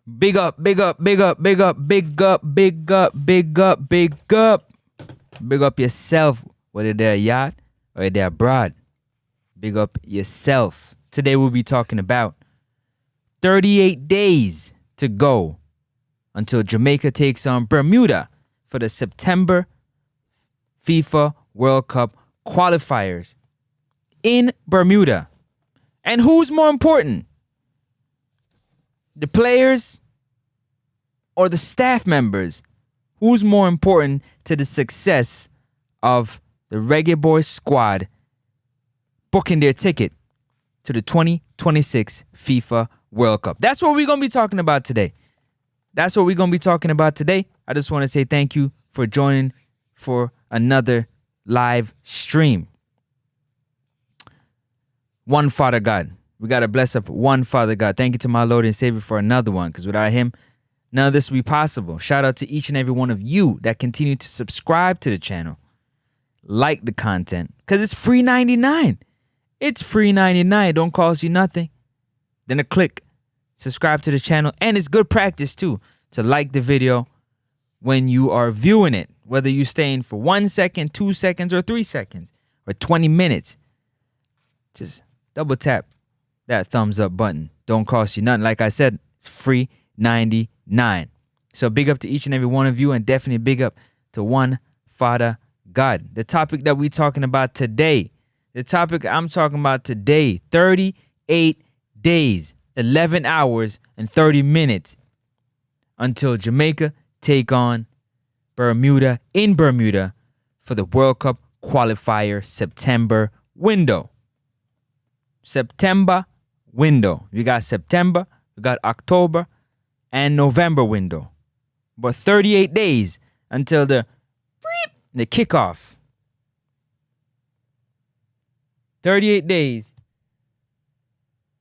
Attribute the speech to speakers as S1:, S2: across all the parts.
S1: Big up, big up, big up, big up, big up, big up, big up, big up. Big up yourself, whether they're yacht or they're abroad. Big up yourself. Today we'll be talking about 38 days to go until Jamaica takes on Bermuda for the September FIFA World Cup qualifiers in Bermuda. And who's more important? The players or the staff members? Who's more important to the success of the Reggae Boys squad booking their ticket to the 2026 FIFA World Cup? That's what we're going to be talking about today. I just want to say thank you for joining for another live stream. One Father God. We got to bless up one Father God. Thank you to my Lord and Savior for another one, because without him, none of this would be possible. Shout out to each and every one of you that continue to subscribe to the channel. Like the content, because it's free 99. It's free 99. It don't cost you nothing. Then a click. Subscribe to the channel. And it's good practice too to like the video when you are viewing it. Whether you're staying for 1 second, 2 seconds, or 3 seconds, or 20 minutes. Just double tap that thumbs up button. Don't cost you nothing. Like I said, it's free 99. So big up to each and every one of you, and definitely big up to one Father God. The topic that we're talking about today, 38 days, 11 hours, and 30 minutes until Jamaica take on Bermuda in Bermuda for the World Cup qualifier September window. We got September, we got October, and November window. But 38 days until the kickoff. 38 days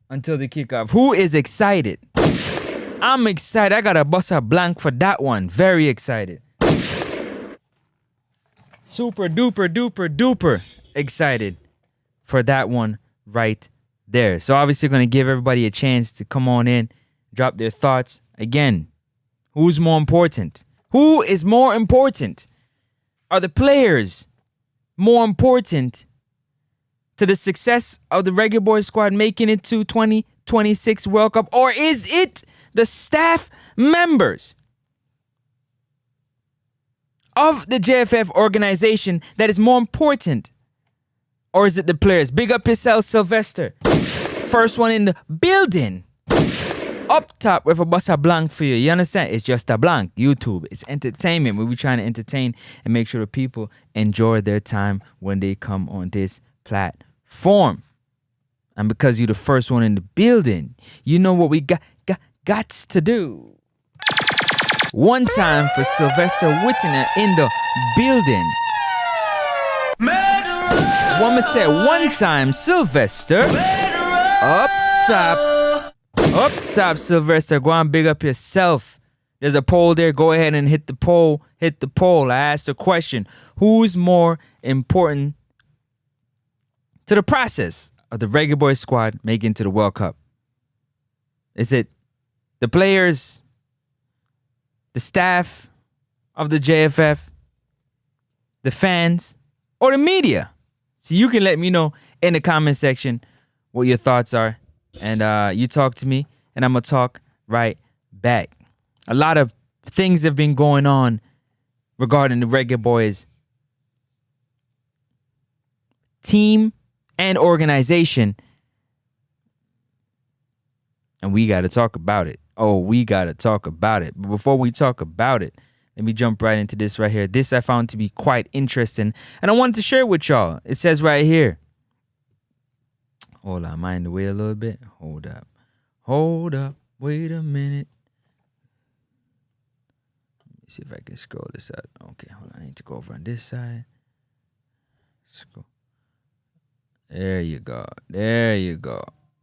S1: until the kickoff. Who is excited? I'm excited. I got a bust a blank for that one. Very excited. Super duper duper duper excited for that one right there. So obviously going to give everybody a chance to come on in, drop their thoughts. Again, who's more important? Who is more important? Are the players more important to the success of the Reggae Boys squad making it to 2026 World Cup? Or is it the staff members of the JFF organization that is more important? Or is it the players? Big up yourself, Sylvester. First one in the building. Up top with a bus a blank for you. You understand? It's just a blank. YouTube. It's entertainment. We're trying to entertain and make sure the people enjoy their time when they come on this platform. And because you're the first one in the building, you know what we got to do. One time for Sylvester Whitner in the building. Woman said one time, Sylvester. Up top, Sylvester. Go on, big up yourself. There's a poll there. Go ahead and hit the poll. I asked the question: who's more important to the process of the Reggae Boys squad making it to the World Cup? Is it the players, the staff of the JFF, the fans, or the media? So you can let me know in the comment section what your thoughts are. And you talk to me, and I'm going to talk right back. A lot of things have been going on regarding the Reggae Boys team and organization. And we got to talk about it. But before we talk about it, let me jump right into this right here. This I found to be quite interesting, and I wanted to share it with y'all. It says right here. Hold on, am I in the way a little bit? Hold up. Wait a minute. Let me see if I can scroll this out. Okay, hold on. I need to go over on this side. Scroll. There you go.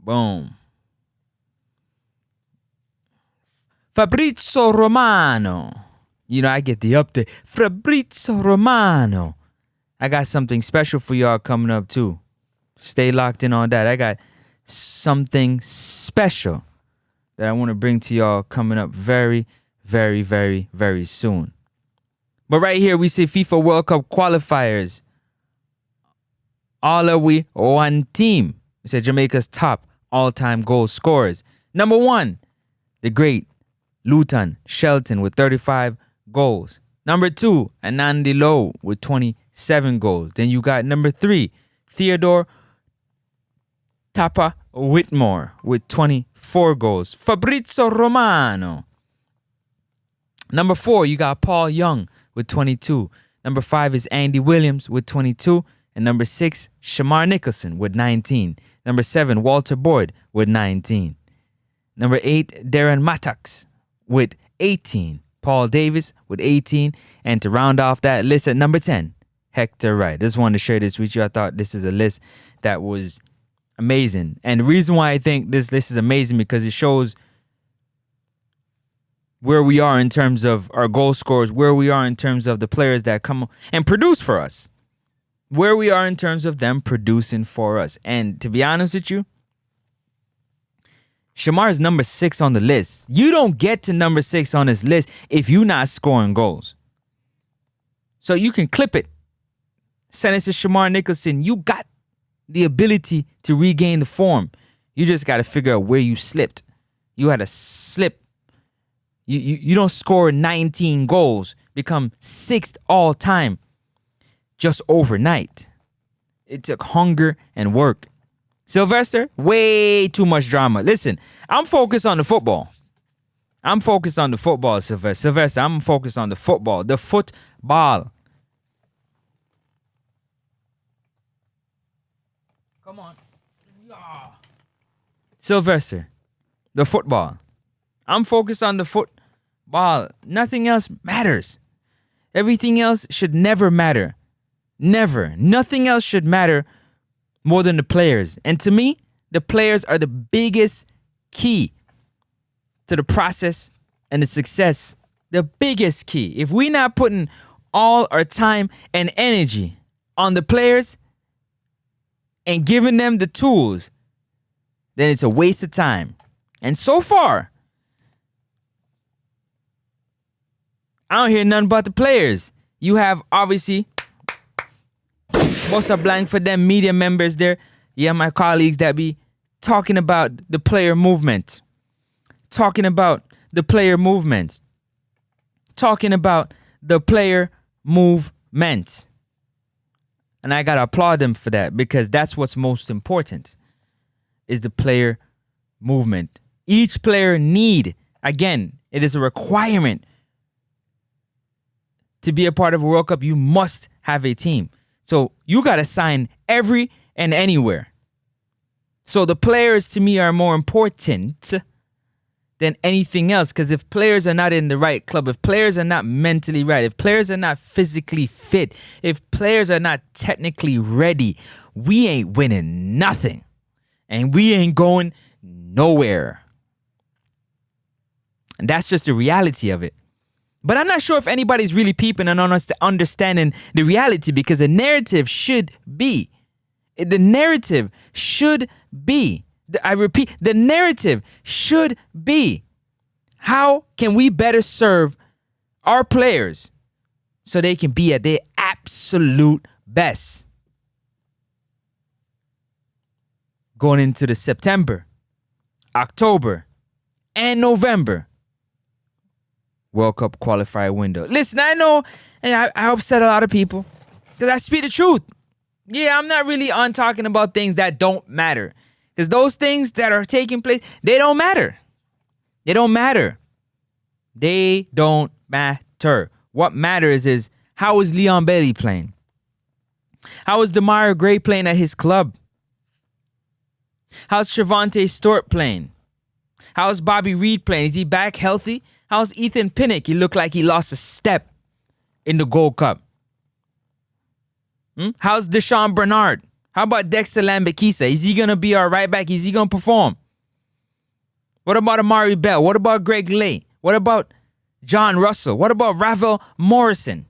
S1: Boom. Fabrizio Romano. You know, I get the update. Fabrizio Romano. I got something special for y'all coming up too. Stay locked in on that. I got something special that I want to bring to y'all coming up very, very, very, very soon. But right here, we see FIFA World Cup qualifiers. All are we one team. We said Jamaica's top all-time goal scorers. Number 1, the great Luton Shelton with 35 goals. Number 2, Anandi Lowe with 27 goals. Then you got number 3, Theodore Tapa Whitmore with 24 goals. Fabrizio Romano. Number 4, you got Paul Young with 22. Number 5 is Andy Williams with 22. And number 6, Shamar Nicholson with 19. Number 7, Walter Boyd with 19. Number 8, Darren Mattocks with 18. Paul Davis with 18. And to round off that list at number 10, Hector Wright. Just wanted to share this with you. I thought this is a list that was amazing. And the reason why I think this list is amazing because it shows where we are in terms of our goal scorers, where we are in terms of the players that come and produce for us. Where we are in terms of them producing for us. And to be honest with you, Shamar is number 6 on the list. You don't get to number 6 on this list if you're not scoring goals. So you can clip it. Send it to Shamar Nicholson. You got the ability to regain the form. You just got to figure out where you slipped. You had a slip. You don't score 19 goals, become 6th all time. Just overnight. It took hunger and work. Sylvester, way too much drama. Listen, I'm focused on the football. Sylvester. Sylvester, I'm focused on the football. The football. Come on. Yeah. Sylvester, the football. I'm focused on the football. Nothing else matters. Everything else should never matter. Never. Nothing else should matter more than the players. And to me, the players are the biggest key to the process and the success. The biggest key. If we're not putting all our time and energy on the players and giving them the tools, then it's a waste of time. And so far, I don't hear nothing about the players. You have obviously Bossa Blank for them media members there. Yeah, my colleagues that be talking about the player movement. Talking about the player movement. And I gotta applaud them for that because that's what's most important is the player movement. Each player need, again, it is a requirement to be a part of a World Cup. You must have a team. So you got to sign every and anywhere. So the players to me are more important than anything else. Because if players are not in the right club, if players are not mentally right, if players are not physically fit, if players are not technically ready, we ain't winning nothing. And we ain't going nowhere. And that's just the reality of it. But I'm not sure if anybody's really peeping and understanding the reality because the narrative should be. I repeat, the narrative should be. How can we better serve our players so they can be at their absolute best? Going into the September, October, and November World Cup qualifier window. Listen, I know, and I upset a lot of people because I speak the truth. Yeah, I'm not really on talking about things that don't matter because those things that are taking place, they don't matter. They don't matter. What matters is how is Leon Bailey playing? How is Demario Gray playing at his club? How's Trevante Stewart playing? How's Bobby Reed playing? Is he back healthy? How's Ethan Pinnock? He looked like he lost a step in the Gold Cup. How's Deshaun Bernard? How about Dexter Lambekisa? Is he going to be our right back? Is he going to perform? What about Amari Bell? What about Greg Lay? What about John Russell? What about Ravel Morrison?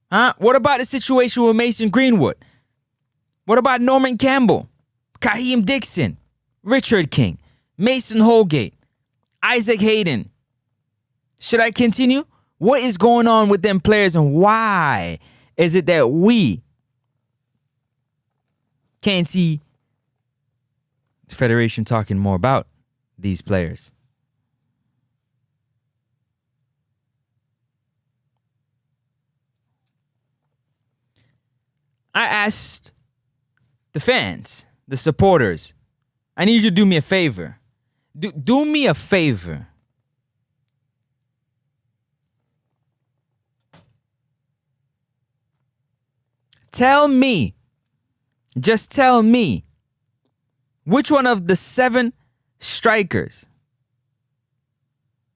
S1: What about the situation with Mason Greenwood? What about Norman Campbell? Kaheem Dixon? Richard King, Mason Holgate, Isaac Hayden. Should I continue? What is going on with them players, and why is it that we can't see the Federation talking more about these players? I asked the fans, the supporters, I need you to do me a favor. Do me a favor. Tell me, just tell me, which one of the 7 strikers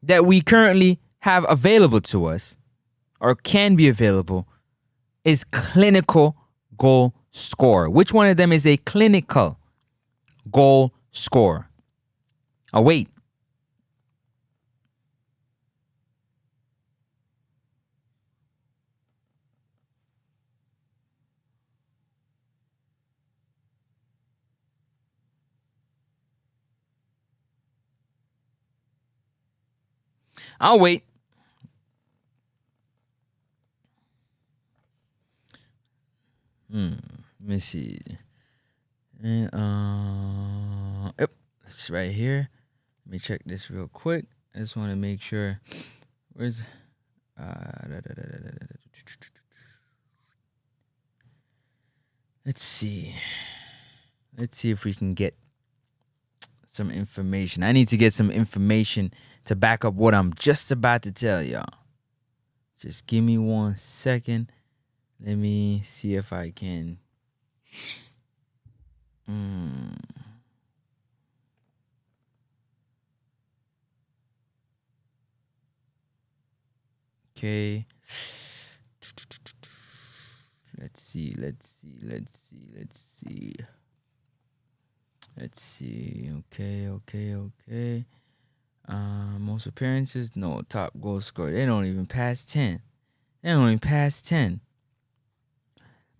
S1: that we currently have available to us, or can be available, is clinical goal scorer. Which one of them is a clinical goal scorer? Oh, wait. I'll wait. Let me see. And yep, it's right here. Let me check this real quick. I just want to make sure. Where's let's see. Let's see if we can get some information. I need to get some information to back up what I'm just about to tell y'all. Just give me 1 second. Let me see if I can. Okay. Let's see. Okay. Most appearances, no. Top goal scorer, they don't even pass 10.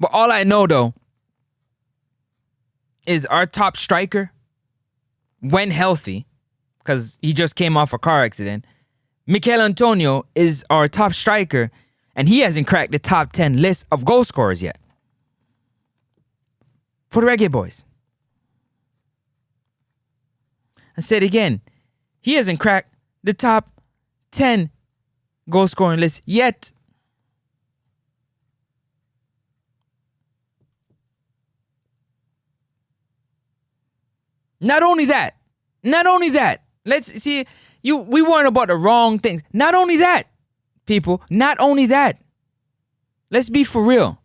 S1: But all I know, though, is our top striker, when healthy, because he just came off a car accident, Mikel Antonio is our top striker, and he hasn't cracked the top 10 list of goal scorers yet for the Reggae Boys. I said again, he hasn't cracked the top 10 goal scoring list yet. Not only that, let's see, we weren't about the wrong things. Not only that, people, let's be for real.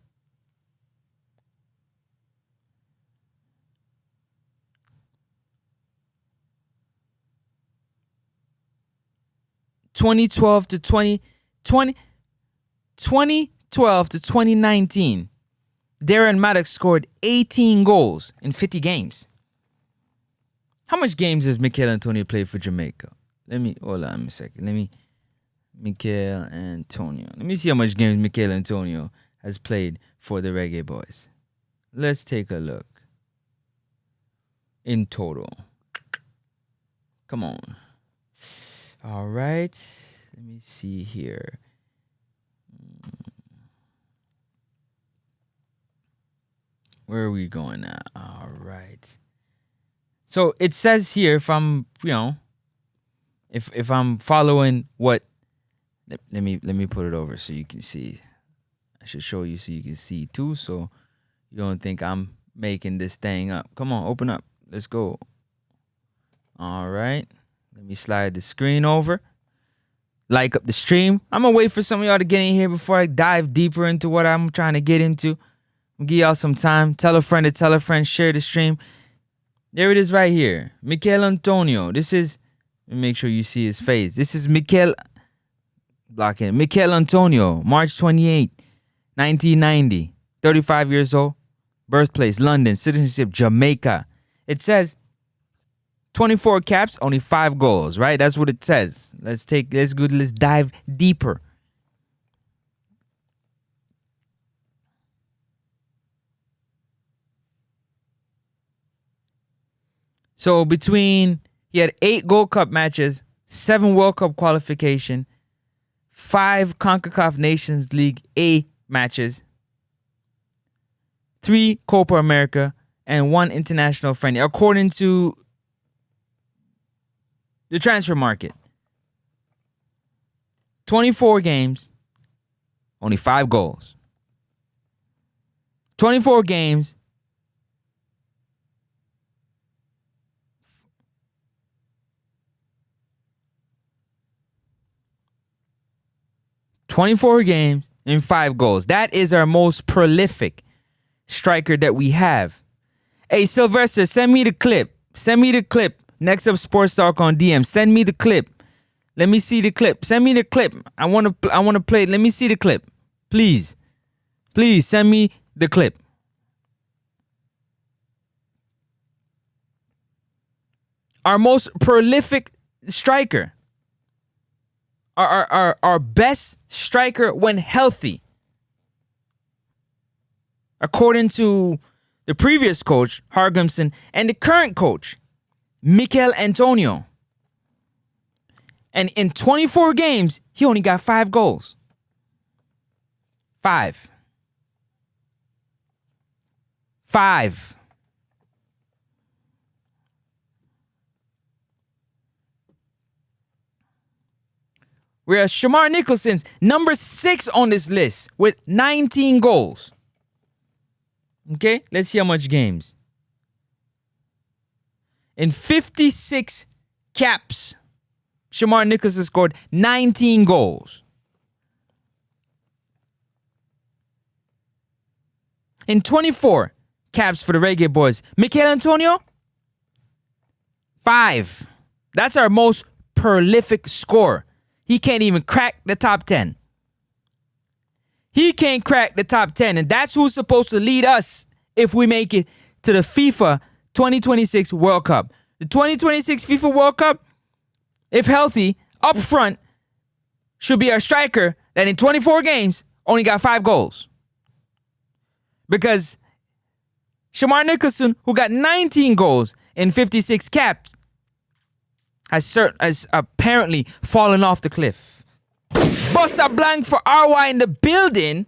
S1: (2012 to 2019), Darren Maddox scored 18 goals in 50 games. How much games has Mikel Antonio played for Jamaica? Hold on a second. Mikel Antonio. Let me see how much games Mikel Antonio has played for the Reggae Boys. Let's take a look. In total. Come on. All right. Let me see here. Where are we going now? All right. So it says here, if I'm following what, let me put it over so you can see. I should show you so you can see too, so you don't think I'm making this thing up. Come on, open up. Let's go. All right. Let me slide the screen over. Like up the stream. I'm gonna wait for some of y'all to get in here before I dive deeper into what I'm trying to get into. I'll give y'all some time. Tell a friend to tell a friend. Share the stream. There it is right here. Mikel Antonio. This is, let me make sure you see his face. This is Mikel Antonio, March 28, 1990. 35 years old. Birthplace, London. Citizenship, Jamaica. It says 24 caps, only 5 goals, right? That's what it says. Let's dive deeper. So he had 8 Gold Cup matches, 7 World Cup qualification, 5 CONCACAF Nations League A matches, 3 Copa America, and 1 international friendly, according to the transfer market. 24 games, only 5 goals. 24 games, and 5 goals. That is our most prolific striker that we have. Hey, Sylvester, send me the clip. Next up, Sports Talk on DM. Send me the clip. Let me see the clip. Send me the clip. I want to play it. Let me see the clip. Please send me the clip. Our most prolific striker. Our best striker when healthy. According to the previous coach, Hargrimson, and the current coach, Mikel Antonio. And in 24 games, he only got 5 goals. 5. Whereas Shamar Nicholson's number 6 on this list with 19 goals. Okay, let's see how much games. In 56 caps, Shamar Nicholson scored 19 goals. In 24 caps for the Reggae Boys, Mikel Antonio, 5. That's our most prolific scorer. He can't even crack the top 10. He can't crack the top 10, and that's who's supposed to lead us if we make it to the FIFA 2026 World Cup. The 2026 FIFA World Cup, if healthy, up front, should be our striker that in 24 games only got 5 goals. Because Shamar Nicholson, who got 19 goals in 56 caps, has apparently fallen off the cliff. Bossa Blank for RY in the building.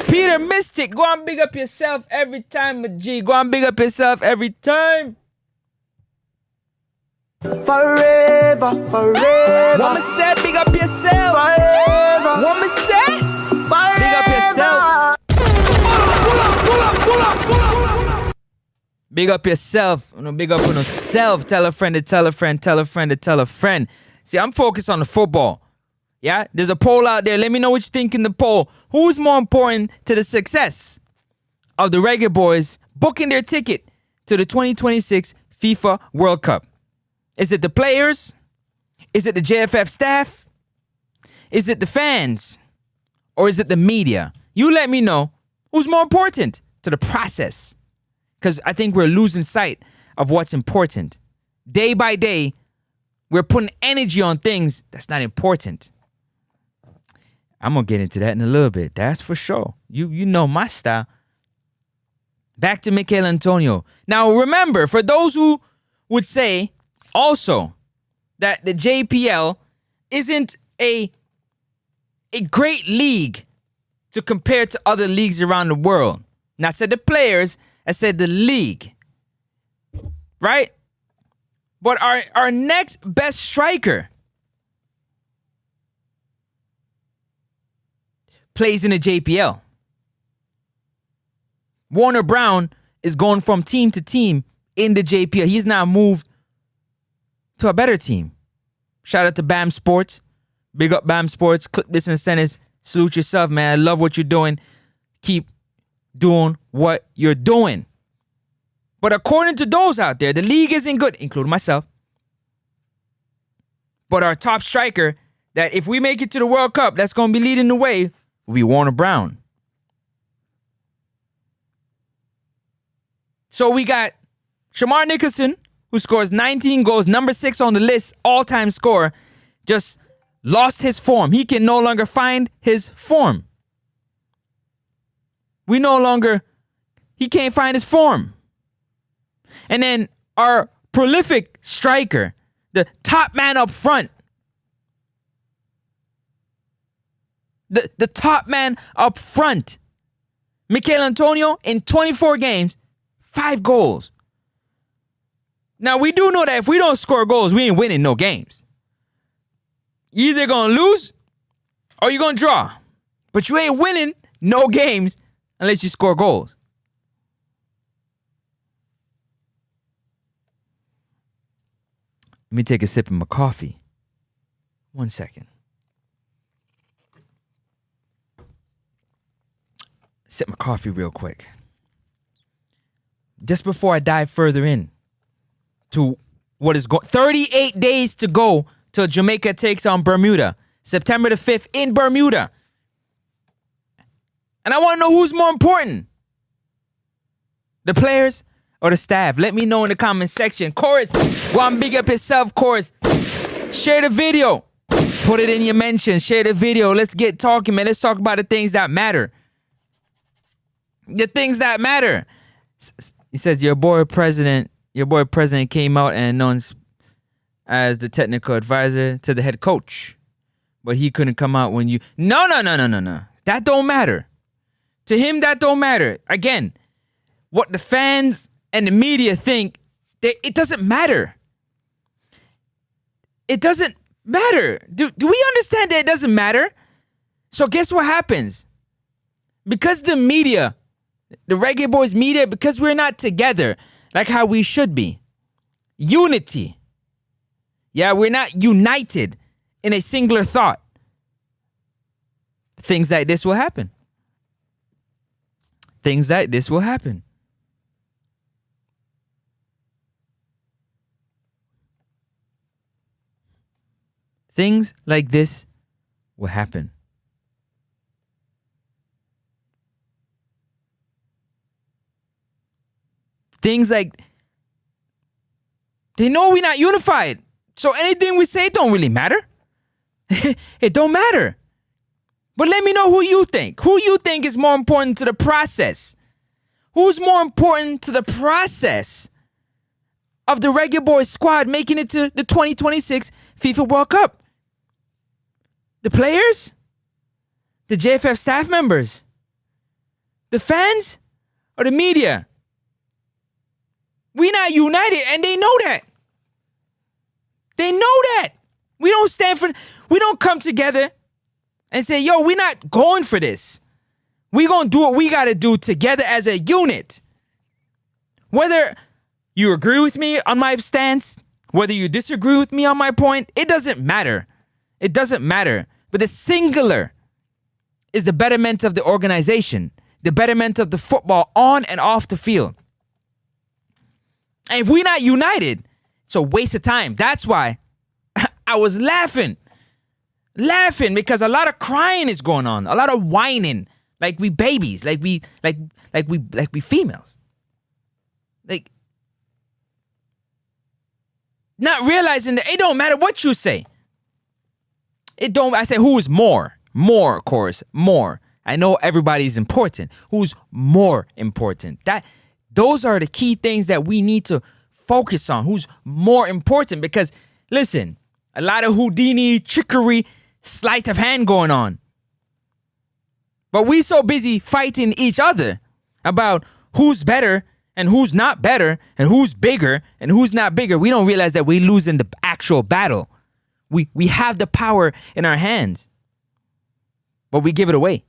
S1: Peter Mystic, go and big up yourself every time, G. Go and big up yourself every time.
S2: Forever.
S1: Woman said, big up yourself.
S2: Forever.
S1: Woman said, big up yourself. Big up yourself. Big up on yourself. Tell a friend to tell a friend. Tell a friend to tell a friend. See, I'm focused on the football. Yeah, there's a poll out there. Let me know what you think in the poll. Who's more important to the success of the Reggae Boys booking their ticket to the 2026 FIFA World Cup? Is it the players? Is it the JFF staff? Is it the fans? Or is it the media? You let me know who's more important to the process. Because I think we're losing sight of what's important. Day by day, we're putting energy on things that's not important. I'm going to get into that in a little bit. That's for sure. You know my style. Back to Mikel Antonio. Now, remember, for those who would say also that the JPL isn't a great league to compare to other leagues around the world. Now, I said the players, I said the league. Right? But our next best striker plays in the JPL. Warner Brown is going from team to team in the JPL. He's now moved to a better team. Shout out to BAM Sports. Big up BAM Sports. Clip this and send it. Salute yourself, man. I love what you're doing. Keep doing what you're doing. But according to those out there, the league isn't good, including myself. But our top striker, that if we make it to the World Cup, that's going to be leading the way, will be Warner Brown. So we got Shamar Nicholson, who scores 19 goals, number 6 on the list, all-time scorer, just lost his form. He can no longer find his form. He can't find his form. And then our prolific striker, the top man up front. The top man up front. Mikel Antonio, in 24 games, 5 goals. Now, we do know that if we don't score goals, we ain't winning no games. You either going to lose or you're going to draw. But you ain't winning no games unless you score goals. Let me take a sip of my coffee. 1 second. Sip my coffee real quick. Just before I dive further in to what is going, 38 days to go till Jamaica takes on Bermuda. September the 5th in Bermuda. And I want to know who's more important. The players or the staff? Let me know in the comment section. Chorus, go and big up yourself, Chorus. Share the video. Put it in your mentions. Share the video. Let's get talking, man. Let's talk about the things that matter. The things that matter. He says your boy president came out and announced as the technical advisor to the head coach. But he couldn't come out when you... No. That don't matter. To him, that don't matter. Again, what the fans and the media think, it doesn't matter. It doesn't matter. Do we understand that it doesn't matter? So guess what happens? Because the media, the Reggae Boys media, because we're not together like how we should be. Unity. Yeah, we're not united in a singular thought. Things like this will happen. Things like this will happen. Things like this will happen. Things like, they know we're not unified. So anything we say don't really matter. It don't matter. But let me know who you think. Who you think is more important to the process? Who's more important to the process of the Reggae Boys squad making it to the 2026 FIFA World Cup? The players? The JFF staff members? The fans? Or the media? We're not united, and they know that. They know that. We don't come together and say, yo, we're not going for this. We're going to do what we got to do together as a unit. Whether you agree with me on my stance, whether you disagree with me on my point, it doesn't matter. It doesn't matter. But the singular is the betterment of the organization, the betterment of the football on and off the field. And if we're not united, it's a waste of time. That's why I was laughing because a lot of crying is going on, a lot of whining, like we babies, like we females, like not realizing that it don't matter what you say. It don't. I say who is more, of course, more. I know everybody's important. Who's more important? Those are the key things that we need to focus on. Who's more important? Because listen, a lot of Houdini, trickery, sleight of hand going on. But we so busy fighting each other about who's better and who's not better and who's bigger and who's not bigger. We don't realize that we're losing the actual battle. We have the power in our hands, but we give it away.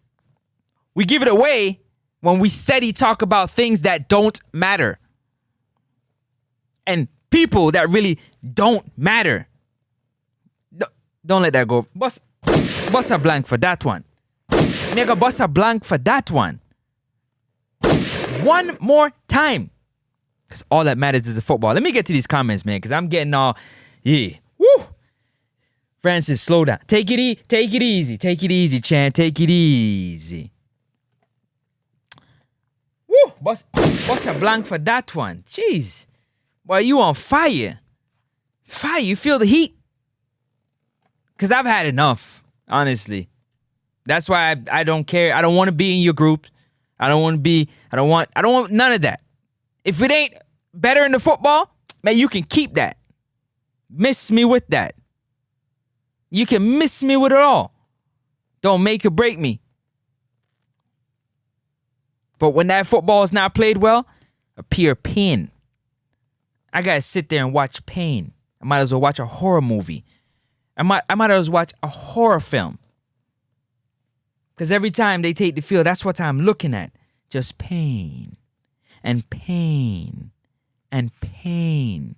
S1: We give it away when we steady talk about things that don't matter and people that really don't matter. Don't let that go. Bust a blank for that one. Nigga, bust a blank for that one. One more time. Because all that matters is the football. Let me get to these comments, man, because I'm getting all, yeah. Woo. Francis, slow down. Take it easy. Take it easy, Chan. Take it easy. Woo. Bust a blank for that one. Jeez. Boy, you on fire. Fire. You feel the heat? Because I've had enough, honestly. That's why I don't care. I don't want to be in your group. I don't want none of that. If it ain't better in the football, Man, you can keep that. Miss me with that. You can miss me with it all. Don't make or break me. But when that football is not played well, appear pain. I gotta sit there and watch pain. I might as well watch a horror movie. I might as well watch a horror film. Because every time they take the field, that's what I'm looking at. Just pain and pain and pain.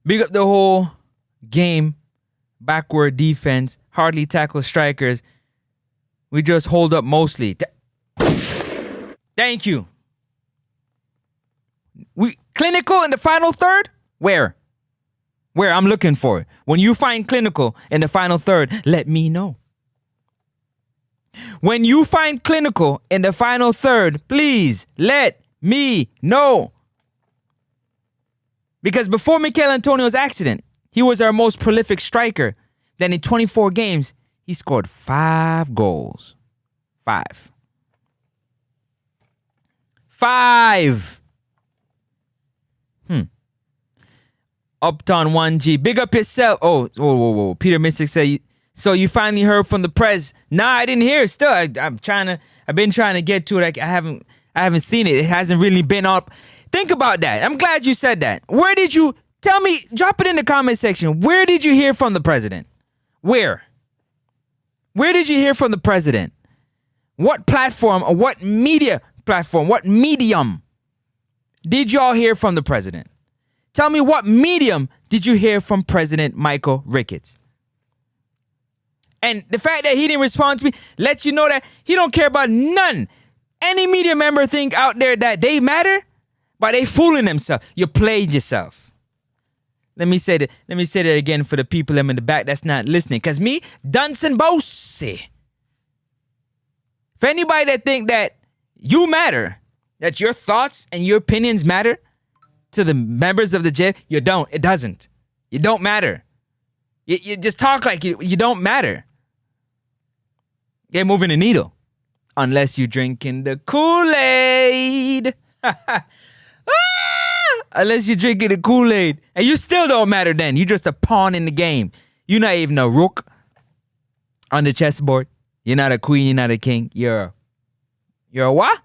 S1: Big up the whole game. Backward defense. Hardly tackle strikers. We just hold up mostly. Thank you. We clinical in the final third? Where? I'm looking for it. When you find clinical in the final third, let me know. When you find clinical in the final third, please let me know. Because before Mikel Antonio's accident, he was our most prolific striker. Then in 24 games, he scored 5 goals. 5. Uptown 1G. Big up yourself. Whoa. Peter Mystic said, so you finally heard from the press. Nah, I didn't hear it still. I've been trying to get to it. I haven't seen it. It hasn't really been up. Think about that. I'm glad you said that. Where did you, tell me, drop it in the comment section. Where did you hear from the president? Where did you hear from the president? What platform or what media platform, what medium did y'all hear from the president? Tell me, what medium did you hear from President Michael Ricketts? And the fact that he didn't respond to me lets you know that he don't care about none. Any media member think out there that they matter, but they fooling themselves. You played yourself. Let me say that again for the people in the back that's not listening. Cause me, Dunson Bossy. For anybody that think that you matter, that your thoughts and your opinions matter to the members of the JF, you don't. It doesn't. You don't matter. You just talk like you don't matter. You're moving the needle. Unless you drinking the Kool-Aid. Unless you're drinking the Kool-Aid. And you still don't matter then. You're just a pawn in the game. You're not even a rook on the chessboard. You're not a queen. You're not a king. You're a what?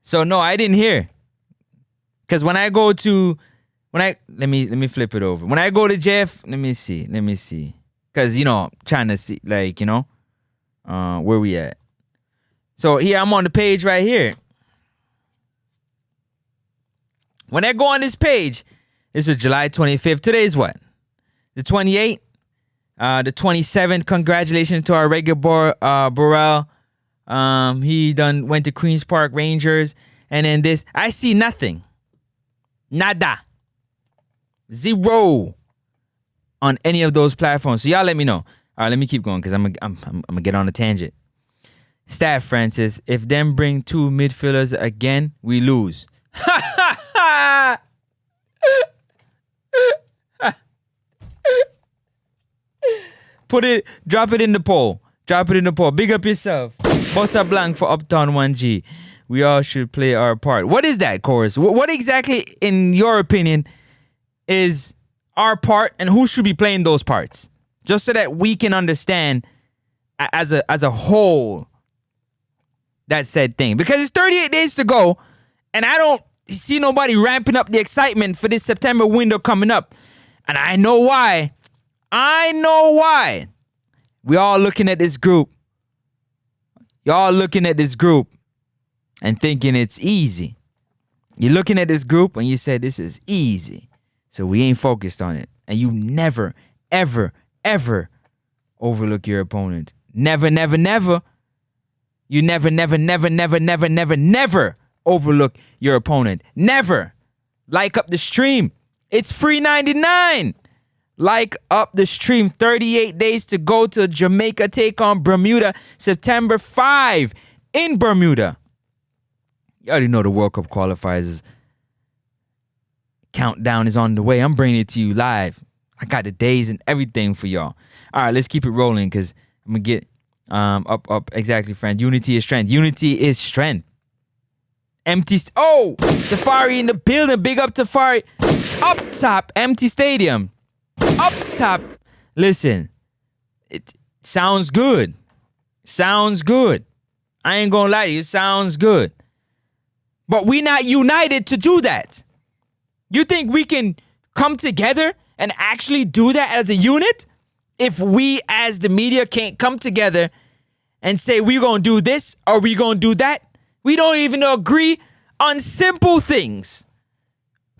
S1: So no, I didn't hear. Cause when I go to, let me flip it over. When I go to Jeff, let me see. Cause trying to see, where we at. So here I'm on the page right here. When I go on this page, this is July 25th. Today's what? The 28th? The 27th. Congratulations to our regular Burrell. He went to Queens Park Rangers. And then this, I see nothing. Nada. 0 on any of those platforms. So y'all let me know. All right, let me keep going because I'm gonna get on a tangent. Staff Francis, if them bring 2 midfielders again, we lose. Drop it in the poll. Big up yourself. Bossa Blanc for Uptown 1G. We all should play our part. What is that, Chorus? What exactly, in your opinion, is our part, and who should be playing those parts? Just so that we can understand as a whole that said thing. Because it's 38 days to go, and I don't see nobody ramping up the excitement for this September window coming up. And I know why. We all looking at this group. Y'all looking at this group and thinking it's easy. You're looking at this group and you say this is easy. So we ain't focused on it. And you never, ever, ever overlook your opponent. Never, never, never. You never, never, never, never, never, never, never overlook your opponent. Never. Like up the stream. It's free 99. Like up the stream. 38 days to go to Jamaica. Take on Bermuda. September 5 in Bermuda. You already know the World Cup qualifiers countdown is on the way. I'm bringing it to you live. I got the days and everything for y'all. All right, let's keep it rolling because I'm going to get up. Exactly, friend. Unity is strength. Unity is strength. Tafari in the building. Big up Tafari. Up top, empty stadium. Up top. Listen, it sounds good. Sounds good. I ain't gonna lie to you. It sounds good. But we not united to do that. You think we can come together and actually do that as a unit? If we as the media can't come together and say we're going to do this or we're going to do that, we don't even agree on simple things.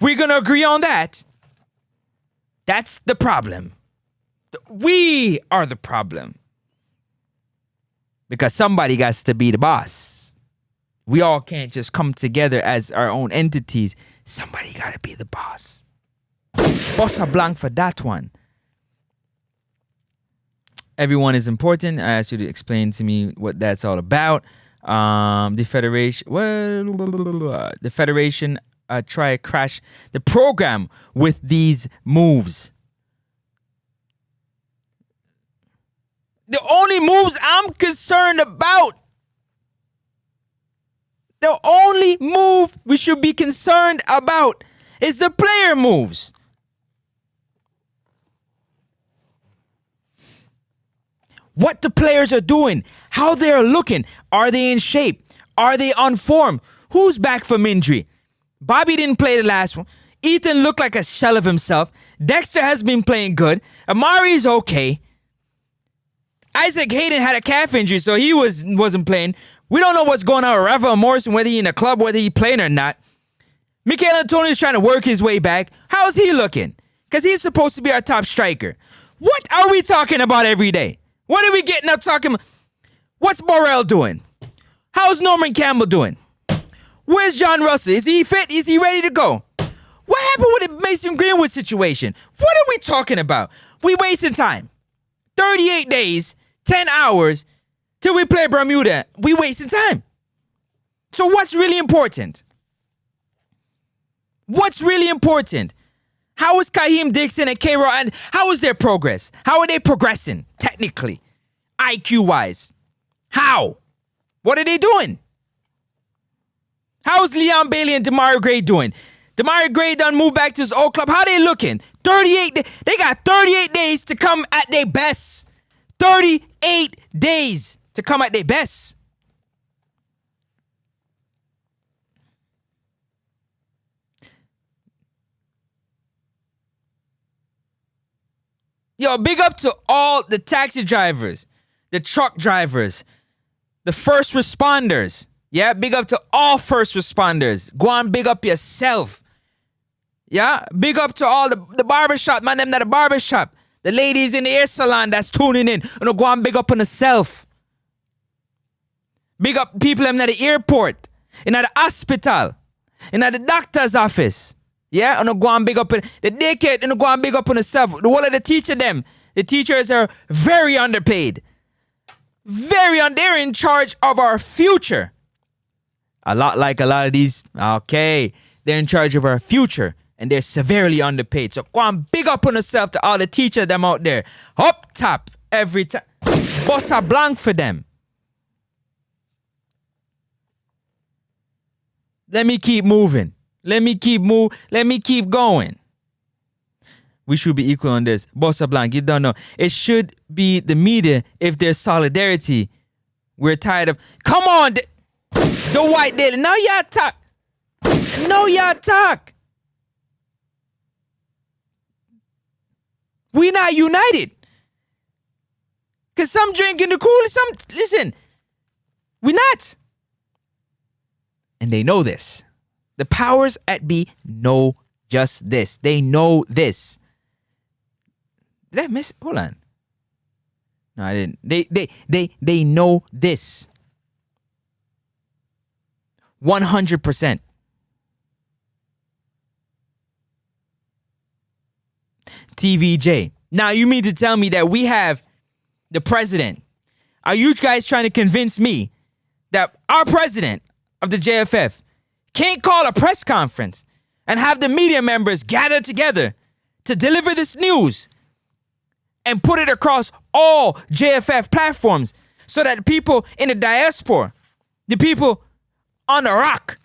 S1: We're going to agree on that. That's the problem. We are the problem. Because somebody got to be the boss. We all can't just come together as our own entities. Somebody got to be the boss. Bossa blanc for that one. Everyone is important. I asked you to explain to me what that's all about. The Federation try to crash the program with these moves. The only moves I'm concerned about, the only move we should be concerned about is the player moves. What the players are doing, how they're looking, are they in shape? Are they on form? Who's back from injury? Bobby didn't play the last one. Ethan looked like a shell of himself. Dexter has been playing good. Amari's okay. Isaac Hayden had a calf injury, so he wasn't playing. We don't know what's going on with Rafael Morrison, whether he's in a club, whether he's playing or not. Mikel Antonio's trying to work his way back. How's he looking? Because he's supposed to be our top striker. What are we talking about every day? What are we getting up talking about? What's Borrell doing? How's Norman Campbell doing? Where's John Russell? Is he fit? Is he ready to go? What happened with the Mason Greenwood situation? What are we talking about? We wasting time. 38 days, 10 hours till we play Bermuda. We wasting time. So what's really important? What's really important? How is Kaheem Dixon and K-Roy, and how is their progress? How are they progressing technically, IQ-wise? How? What are they doing? How's Leon Bailey and Demario Gray doing? Demario Gray done moved back to his old club. How they looking? 38. They got 38 days to come at their best. 38 days to come at their best. Yo, big up to all the taxi drivers, the truck drivers, the first responders. Yeah, big up to all first responders. Go on, big up yourself. Yeah, big up to all the barbershop, man, them at the barbershop. The ladies in the hair salon that's tuning in. You know, go on, big up on yourself. Big up people them at the airport, in the hospital, in the doctor's office. Yeah, and go and big up the daycare, and go and big up on yourself. The whole of the teacher them. The teachers are very underpaid. They're in charge of our future. A lot of these, okay, they're in charge of our future, and they're severely underpaid. So go and big up on yourself to all the teachers them out there. Up top every time. Bossa blanc for them. Let me keep moving. Let me keep going. We should be equal on this. Bossa Blanc, you don't know. It should be the media if there's solidarity. We're tired of... Come on! The white daily. Now y'all talk. We not united. Because some drinking the cool, some... Listen. We not. And they know this. The powers at be know just this. They know this. Did I miss? Hold on. No, I didn't. They know this. 100%. TVJ. Now you mean to tell me that we have the president? Are you guys trying to convince me that our president of the JFF can't call a press conference and have the media members gather together to deliver this news and put it across all JFF platforms so that people in the diaspora, the people on the rock,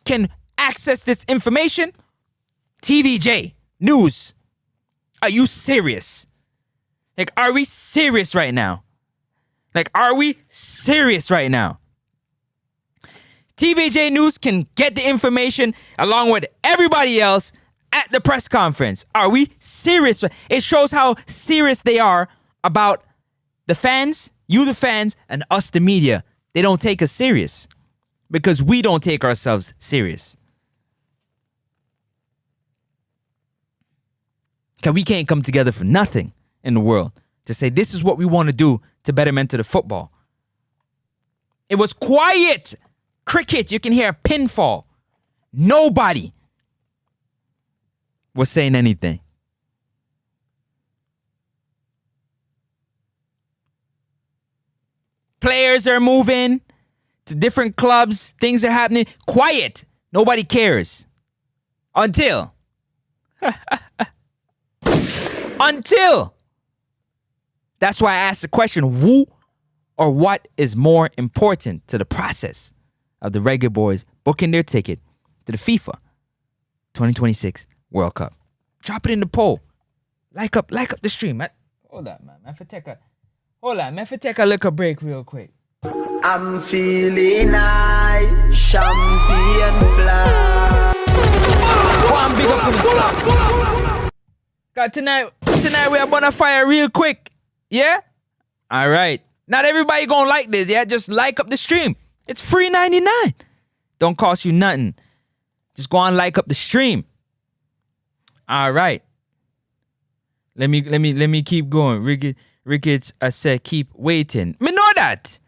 S1: can access this information. TVJ News, are you serious? Like, are we serious right now? Like, are we serious right now? TVJ News can get the information along with everybody else at the press conference. Are we serious? It shows how serious they are about the fans, you the fans, and us the media. They don't take us serious because we don't take ourselves serious. Because we can't come together for nothing in the world to say this is what we want to do to betterment to the football. It was quiet. Cricket, you can hear a pin fall. Nobody was saying anything. Players are moving to different clubs. Things are happening. Quiet. Nobody cares. Until. Until. That's why I asked the question, who or what is more important to the process of the Reggae Boys booking their ticket to the FIFA 2026 World Cup? Drop it in the poll. Like up the stream. Hold on, man. Hold on, man. If I take a little break real quick.
S2: I'm feeling high, champagne fly.
S1: Go on, big up on the God, tonight we are gonna fire real quick. Yeah? All right. Not everybody gonna like this, yeah? Just like up the stream. It's free 99. Don't cost you nothing. Just go on like up the stream. All right. Let me keep going. Ricketts, I said keep waiting. Me know that.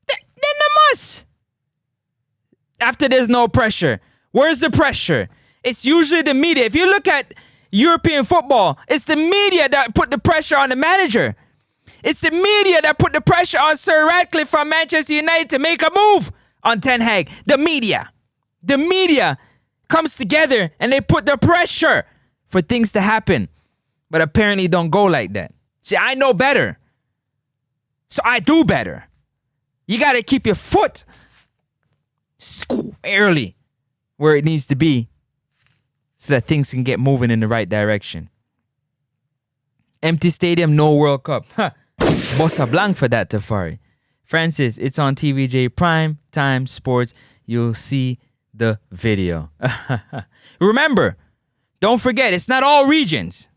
S1: Then the must. After there's no pressure. Where's the pressure? It's usually the media. If you look at European football, it's the media that put the pressure on the manager. It's the media that put the pressure on Sir Ratcliffe from Manchester United to make a move on Ten Hag. The media. The media comes together and they put the pressure for things to happen. But apparently it don't go like that. See, I know better. So I do better. You got to keep your foot squarely where it needs to be so that things can get moving in the right direction. Empty stadium, no World Cup. Huh. Bossa blank for that, Tafari. Francis, it's on TVJ Prime Time Sports. You'll see the video. Remember, don't forget, it's not all regions.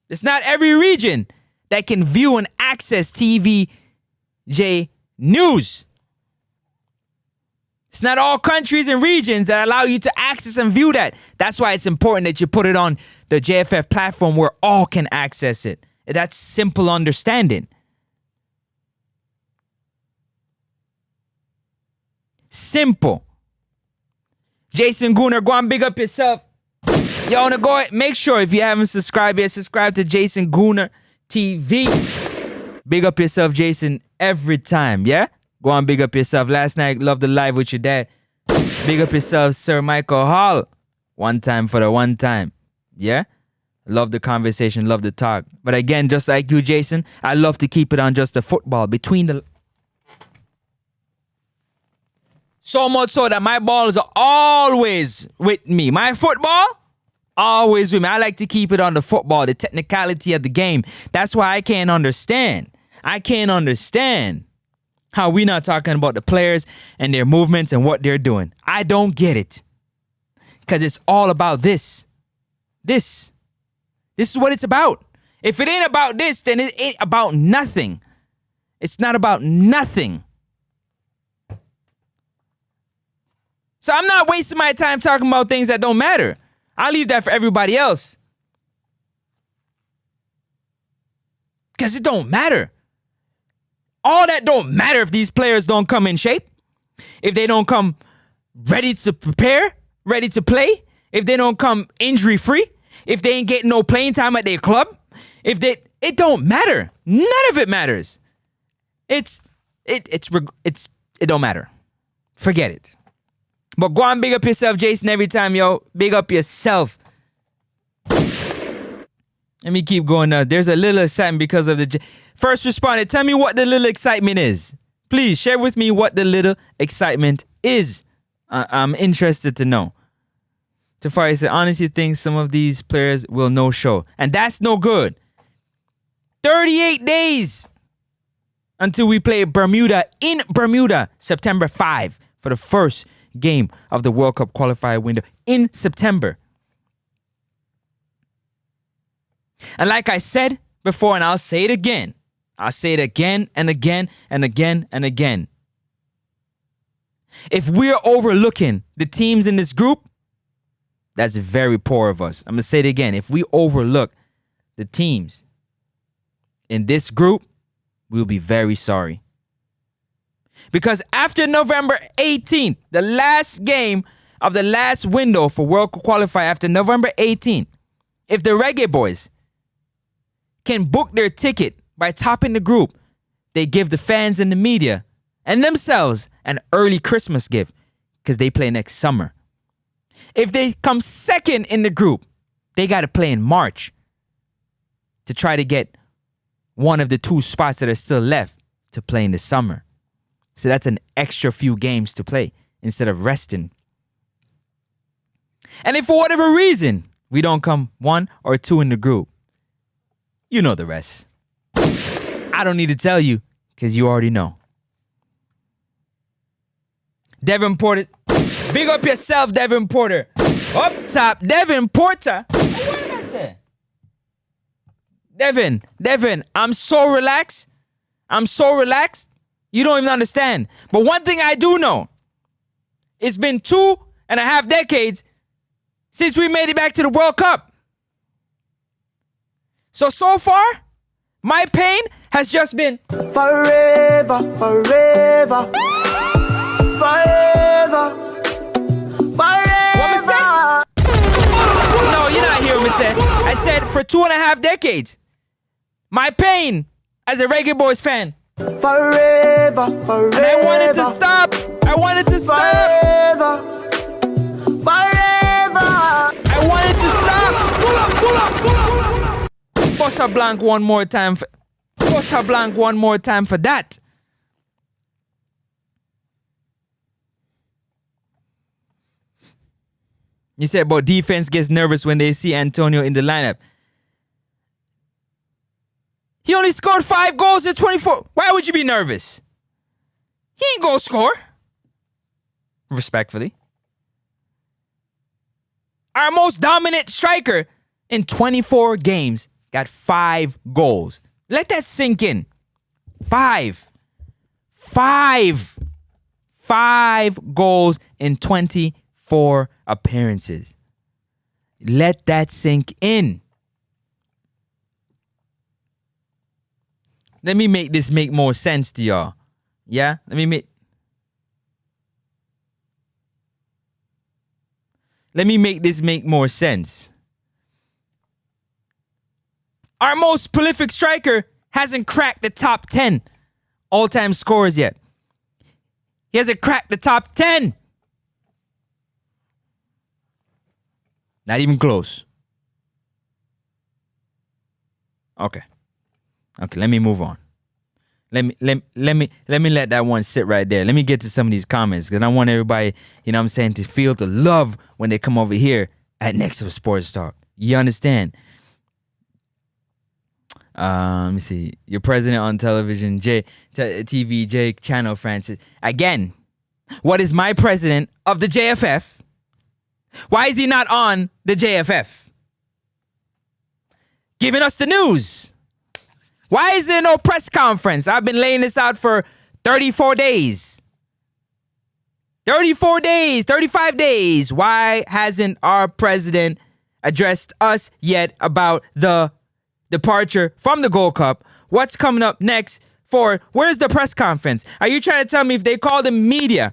S1: It's not every region that can view and access TVJ News. It's not all countries and regions that allow you to access and view that. That's why it's important that you put it on the JFF platform where all can access it. That's simple understanding. Simple. Jason Gooner, go and big up yourself. You want to go, make sure if you haven't subscribed yet, subscribe to Jason Gooner TV. Big up yourself, Jason, every time, yeah? Go on, big up yourself. Last night, loved the live with your dad. Big up yourself, Sir Michael Hall. One time for the one time, yeah? Love the conversation, love the talk. But again, just like you, Jason, I love to keep it on just the football between the... So much so that my balls are always with me. My football, always with me. I like to keep it on the football, the technicality of the game. That's why I can't understand. I can't understand how we not talking about the players and their movements and what they're doing. I don't get it. Because it's all about this. This is what it's about. If it ain't about this, then it ain't about nothing. It's not about nothing. So I'm not wasting my time talking about things that don't matter. I'll leave that for everybody else. Because it don't matter. All that don't matter if these players don't come in shape. If they don't come ready to prepare, ready to play. If they don't come injury free. If they ain't getting no playing time at their club. It don't matter. None of it matters. It don't matter. Forget it. But go and big up yourself, Jason, every time, yo. Big up yourself. Let me keep going now. There's a little excitement because of the... First responder, tell me what the little excitement is. Please share with me what the little excitement is. I'm interested to know. Tafari said, honestly think some of these players will no show. And that's no good. 38 days until we play Bermuda in Bermuda, September 5 for the first game of the World Cup qualifier window in September. And like I said before, and I'll say it again. I'll say it again and again and again and again. If we're overlooking the teams in this group, that's very poor of us. I'm going to say it again. If we overlook the teams in this group, we'll be very sorry. Because after November 18th, the last game of the last window for World Cup qualifier after November 18th, if the Reggae Boys can book their ticket by topping the group, they give the fans and the media and themselves an early Christmas gift because they play next summer. If they come second in the group, they got to play in March to try to get one of the 2 spots that are still left to play in the summer. So that's an extra few games to play instead of resting. And if for whatever reason we don't come 1 or 2 in the group, you know the rest. I don't need to tell you because you already know. Devin Porter. Big up yourself, Devin Porter. Up top, Devin Porter. What did I say? Devin, I'm so relaxed. You don't even understand. But one thing I do know, it's been 2.5 decades since we made it back to the World Cup. So far, my pain has just been
S2: forever.
S1: No, you're not hearing me say. I said for 2.5 decades. My pain as a Reggae Boys fan.
S2: Forever.
S1: And I wanted to stop. I wanted to stop. Bossa Blanc one more time. Bossa Blanc one more time for that. You said about defense gets nervous when they see Antonio in the lineup. He only scored 5 goals in 24. Why would you be nervous? He ain't gonna score. Respectfully. Our most dominant striker in 24 games got 5 goals. Let that sink in. 5 goals in 24 appearances. Let that sink in. Let me make this make more sense to y'all. Yeah? Let me make this make more sense. Our most prolific striker hasn't cracked the top 10 all-time scorers yet. He hasn't cracked the top 10. Not even close. Okay, let me move on. Let me let that one sit right there. Let me get to some of these comments because I want everybody, you know what I'm saying, to feel the love when they come over here at Next Up Sports Talk. You understand? Let me see. Your president on television, TVJ channel, Francis. Again, what is my president of the JFF? Why is he not on the JFF? Giving us the news. Why is there no press conference? I've been laying this out for 34 days. 34 days, 35 days. Why hasn't our president addressed us yet about the departure from the Gold Cup? What's coming up next for, where's the press conference? Are you trying to tell me if they call the media,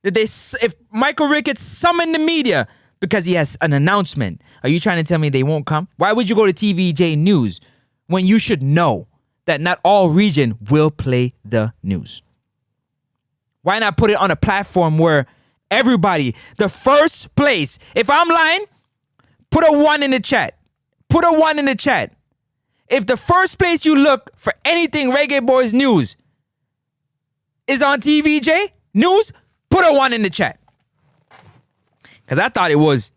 S1: if Michael Ricketts summoned the media because he has an announcement, are you trying to tell me they won't come? Why would you go to TVJ News when you should know that not all region will play the news? Why not put it on a platform where everybody, the first place, if I'm lying, put a 1 in the chat. Put a 1 in the chat. If the first place you look for anything Reggae Boys news is on TVJ news, put a 1 in the chat. Because I thought it was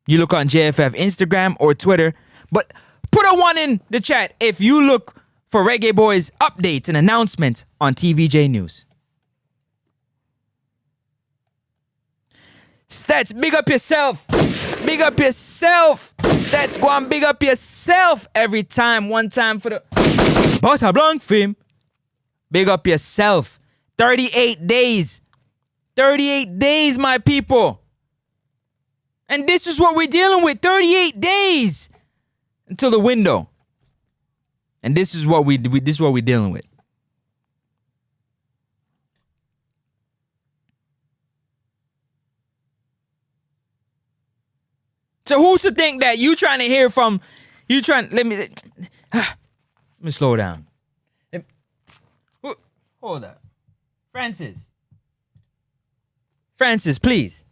S1: you look on JFF Instagram or Twitter, but put a 1 in the chat if you look for Reggae Boys updates and announcements on TVJ news. Stats, big up yourself. Big up yourself. Stats, go on, big up yourself every time. One time for the Bossa Blanc film. Big up yourself. 38 days. 38 days, my people. And this is what we're dealing with. 38 days until the window. And this is what we're dealing with. So who's to think that you trying to hear from, let me slow down. Hold up. Francis, please.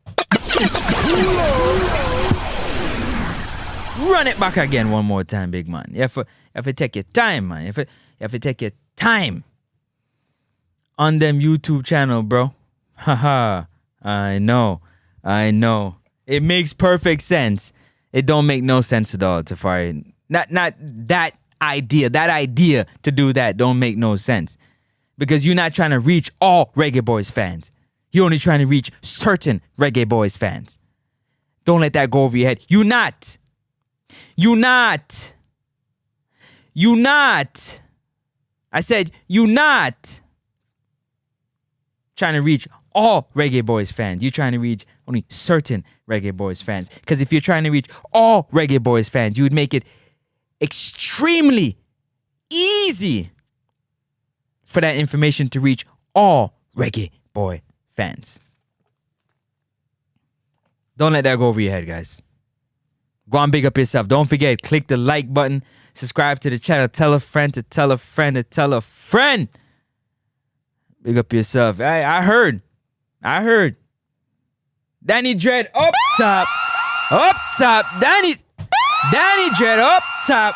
S1: Run it back again one more time, big man. You have to take your time, man. You have to take your time on them YouTube channel, bro. Haha. I know. It makes perfect sense. It don't make no sense at all, Tafari. Not that idea. That idea to do that don't make no sense. Because you're not trying to reach all Reggae Boys fans. You're only trying to reach certain Reggae Boys fans. Don't let that go over your head. You not. I said, you not trying to reach all Reggae Boys fans. You're trying to reach only certain Reggae Boys fans. Because if you're trying to reach all Reggae Boys fans, you would make it extremely easy for that information to reach all Reggae Boy fans. Don't let that go over your head, guys. Go on, big up yourself. Don't forget, click the like button. Subscribe to the channel. Tell a friend to tell a friend to tell a friend. Big up yourself. I heard. Danny Dread up top. Up top. Danny Dread up top.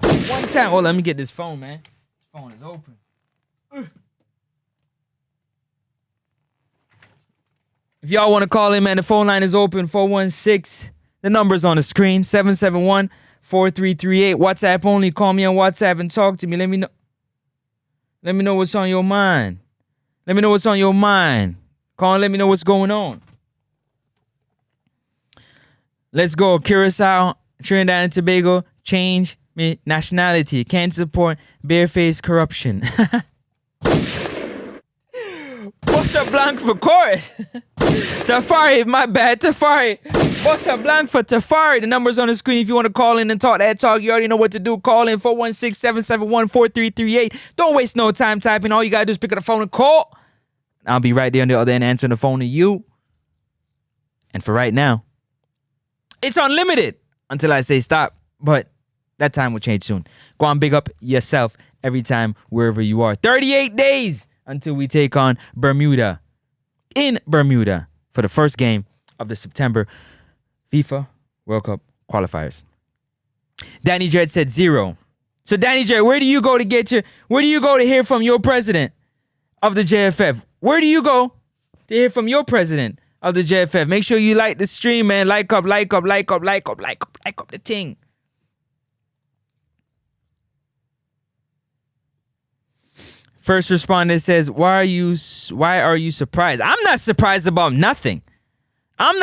S1: One time. Oh, let me get this phone, man. This phone is open. If y'all want to call in, man, the phone line is open. 416. The number's on the screen. 771-4338. WhatsApp only. Call me on WhatsApp and talk to me. Let me know what's on your mind. Call and let me know what's going on. Let's go. Curacao, Trinidad and Tobago, change me nationality. Can't support barefaced corruption. Bossa Blanc for chorus. Tafari, my bad. Tafari. Bossa Blanc for Tafari. The number's on the screen if you want to call in and talk that talk. You already know what to do. Call in 416-771-4338. Don't waste no time typing. All you got to do is pick up the phone and call. I'll be right there on the other end answering the phone to you. And for right now, it's unlimited until I say stop. But that time will change soon. Go on, big up yourself every time, wherever you are. 38 days until we take on Bermuda. In Bermuda for the first game of the September FIFA World Cup qualifiers. Danny Dredd said 0. So Danny Dredd, where do you go to hear from your president of the JFF? Where do you go to hear from your president of the JFF? Make sure you like the stream, man. Like up the thing. First responder says, why are you surprised? I'm not surprised about nothing. I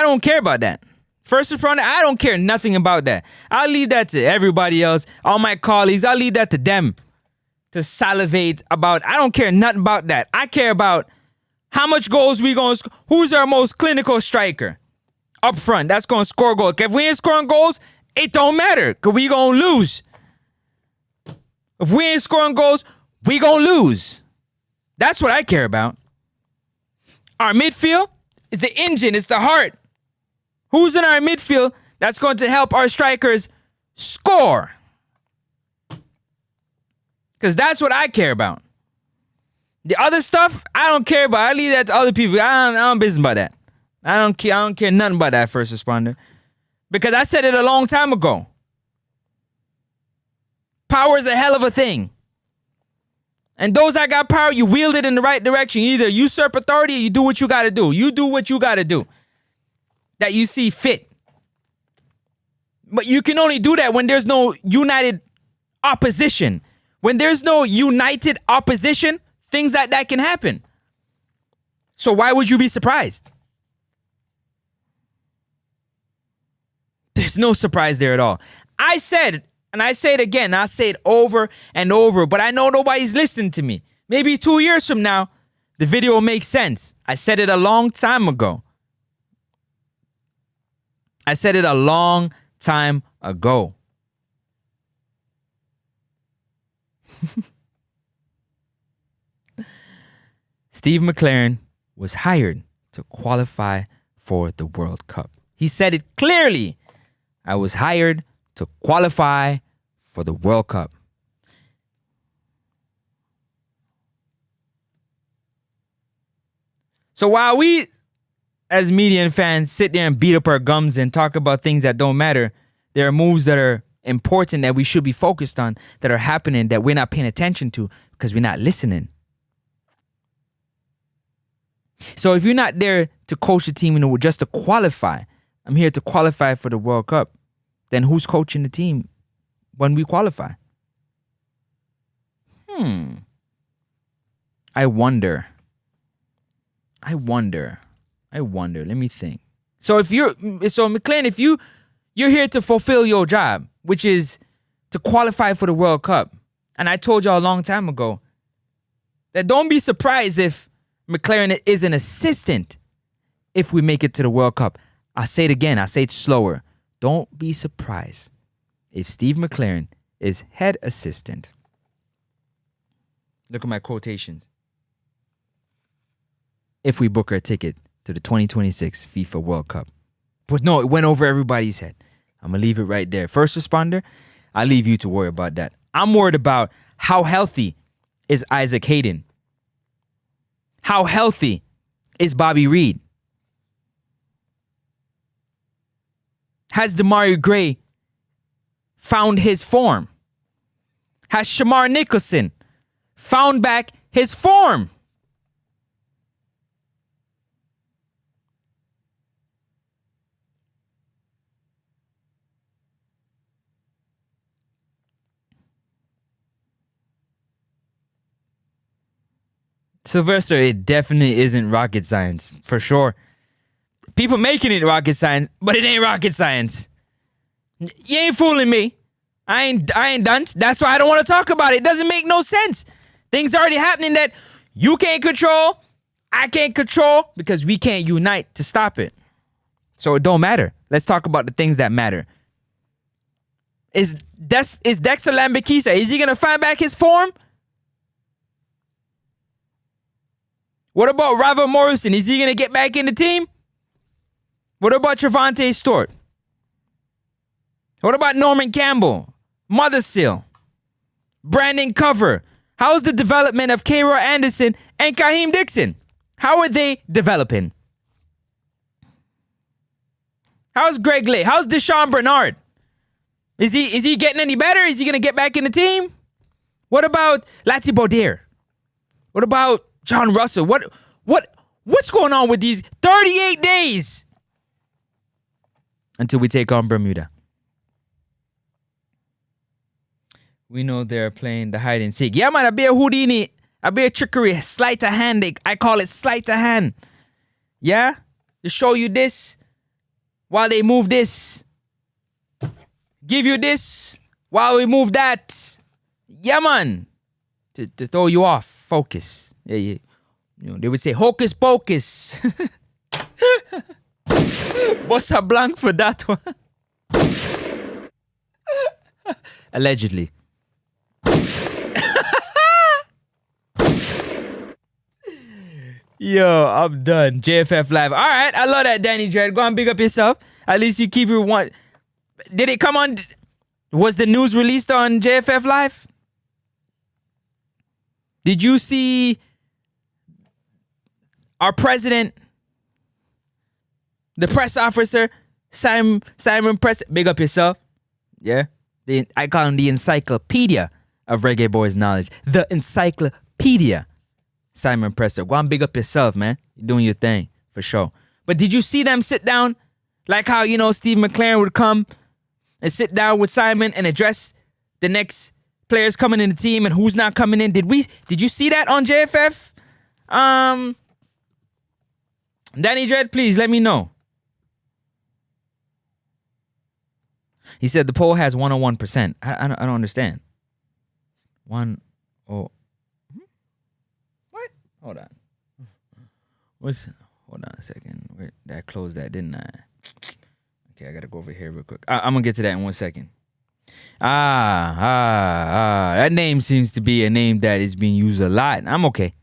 S1: don't care about that. First responder, I don't care nothing about that. I'll leave that to everybody else, all my colleagues. I'll leave that to them to salivate about. I don't care nothing about that. I care about how much goals we going to score. Who's our most clinical striker up front? That's going to score goals. If we ain't scoring goals, it don't matter because we going to lose. If we ain't scoring goals, we going to lose. That's what I care about. Our midfield is the engine. It's the heart. Who's in our midfield that's going to help our strikers score? Because that's what I care about. The other stuff, I don't care about. I leave that to other people. I don't business about that. I don't care nothing about that first responder. Because I said it a long time ago. Power is a hell of a thing. And those that got power, you wield it in the right direction. You either usurp authority or you do what you got to do. You do what you got to do that you see fit. But you can only do that when there's no united opposition. When there's no united opposition, things like that can happen. So why would you be surprised? There's no surprise there at all. I said, and I say it again, I say it over and over, but I know nobody's listening to me. Maybe 2 years from now, the video will make sense. I said it a long time ago. I said it a long time ago. Steve McLaren was hired to qualify for the World Cup. He said it clearly. I was hired to qualify for the World Cup. So while we, as media and fans, sit there and beat up our gums and talk about things that don't matter, there are moves that are important that we should be focused on that are happening that we're not paying attention to because we're not listening. So if you're not there to coach the team and just to qualify, I'm here to qualify for the World Cup, then who's coaching the team when we qualify? I wonder. Let me think. So McLean, if you're here to fulfill your job, which is to qualify for the World Cup, and I told y'all a long time ago that don't be surprised if McLaren is an assistant if we make it to the World Cup. I'll say it again. I'll say it slower. Don't be surprised if Steve McLaren is head assistant. Look at my quotations. If we book our ticket to the 2026 FIFA World Cup. But no, it went over everybody's head. I'm going to leave it right there. First responder, I'll leave you to worry about that. I'm worried about how healthy is Isaac Hayden. How healthy is Bobby Reed? Has Demario Gray found his form? Has Shamar Nicholson found back his form? Sylvester, it definitely isn't rocket science, for sure. People making it rocket science, but it ain't rocket science. You ain't fooling me. I ain't done. That's why I don't want to talk about it. It doesn't make no sense. Things already happening that you can't control, I can't control, because we can't unite to stop it. So it don't matter. Let's talk about the things that matter. Is Dexter Lambakisa, is he going to find back his form? What about Robert Morrison? Is he going to get back in the team? What about Trevante Stewart? What about Norman Campbell? Mothersill? Brandon Cover? How's the development of K-Roy Anderson and Kaheem Dixon? How are they developing? How's Greg Lay? How's Deshaun Bernard? Is he getting any better? Is he going to get back in the team? What about Lati Baudier? What about John Russell? What's going on with these 38 days until we take on Bermuda? We know they're playing the hide and seek. Yeah, man, I be a Houdini. I be a trickery, sleight of hand. I call it sleight of hand. Yeah? To show you this while they move this. Give you this while we move that. Yeah, man. To throw you off. Focus. Yeah. You know, they would say hocus pocus. Bossa Blanc for that one. Allegedly. Yo, I'm done. JFF Live. All right, I love that, Danny Dredd. Go on, big up yourself. At least you keep your one. Did it come on? Was the news released on JFF Live? Did you see our president, the press officer, Simon Press? Big up yourself. Yeah. I call him the encyclopedia of Reggae Boys knowledge. The encyclopedia. Simon Presser. Go on, big up yourself, man. You're doing your thing, for sure. But did you see them sit down? Like how, Steve McLaren would come and sit down with Simon and address the next players coming in the team and who's not coming in. Did you see that on JFF? Danny Dredd, please let me know. He said the poll has 101%. I don't understand. What? Hold on. Hold on a second. I closed that, didn't I? Okay, I gotta go over here real quick. I'm gonna get to that in 1 second. That name seems to be a name that is being used a lot. I'm okay.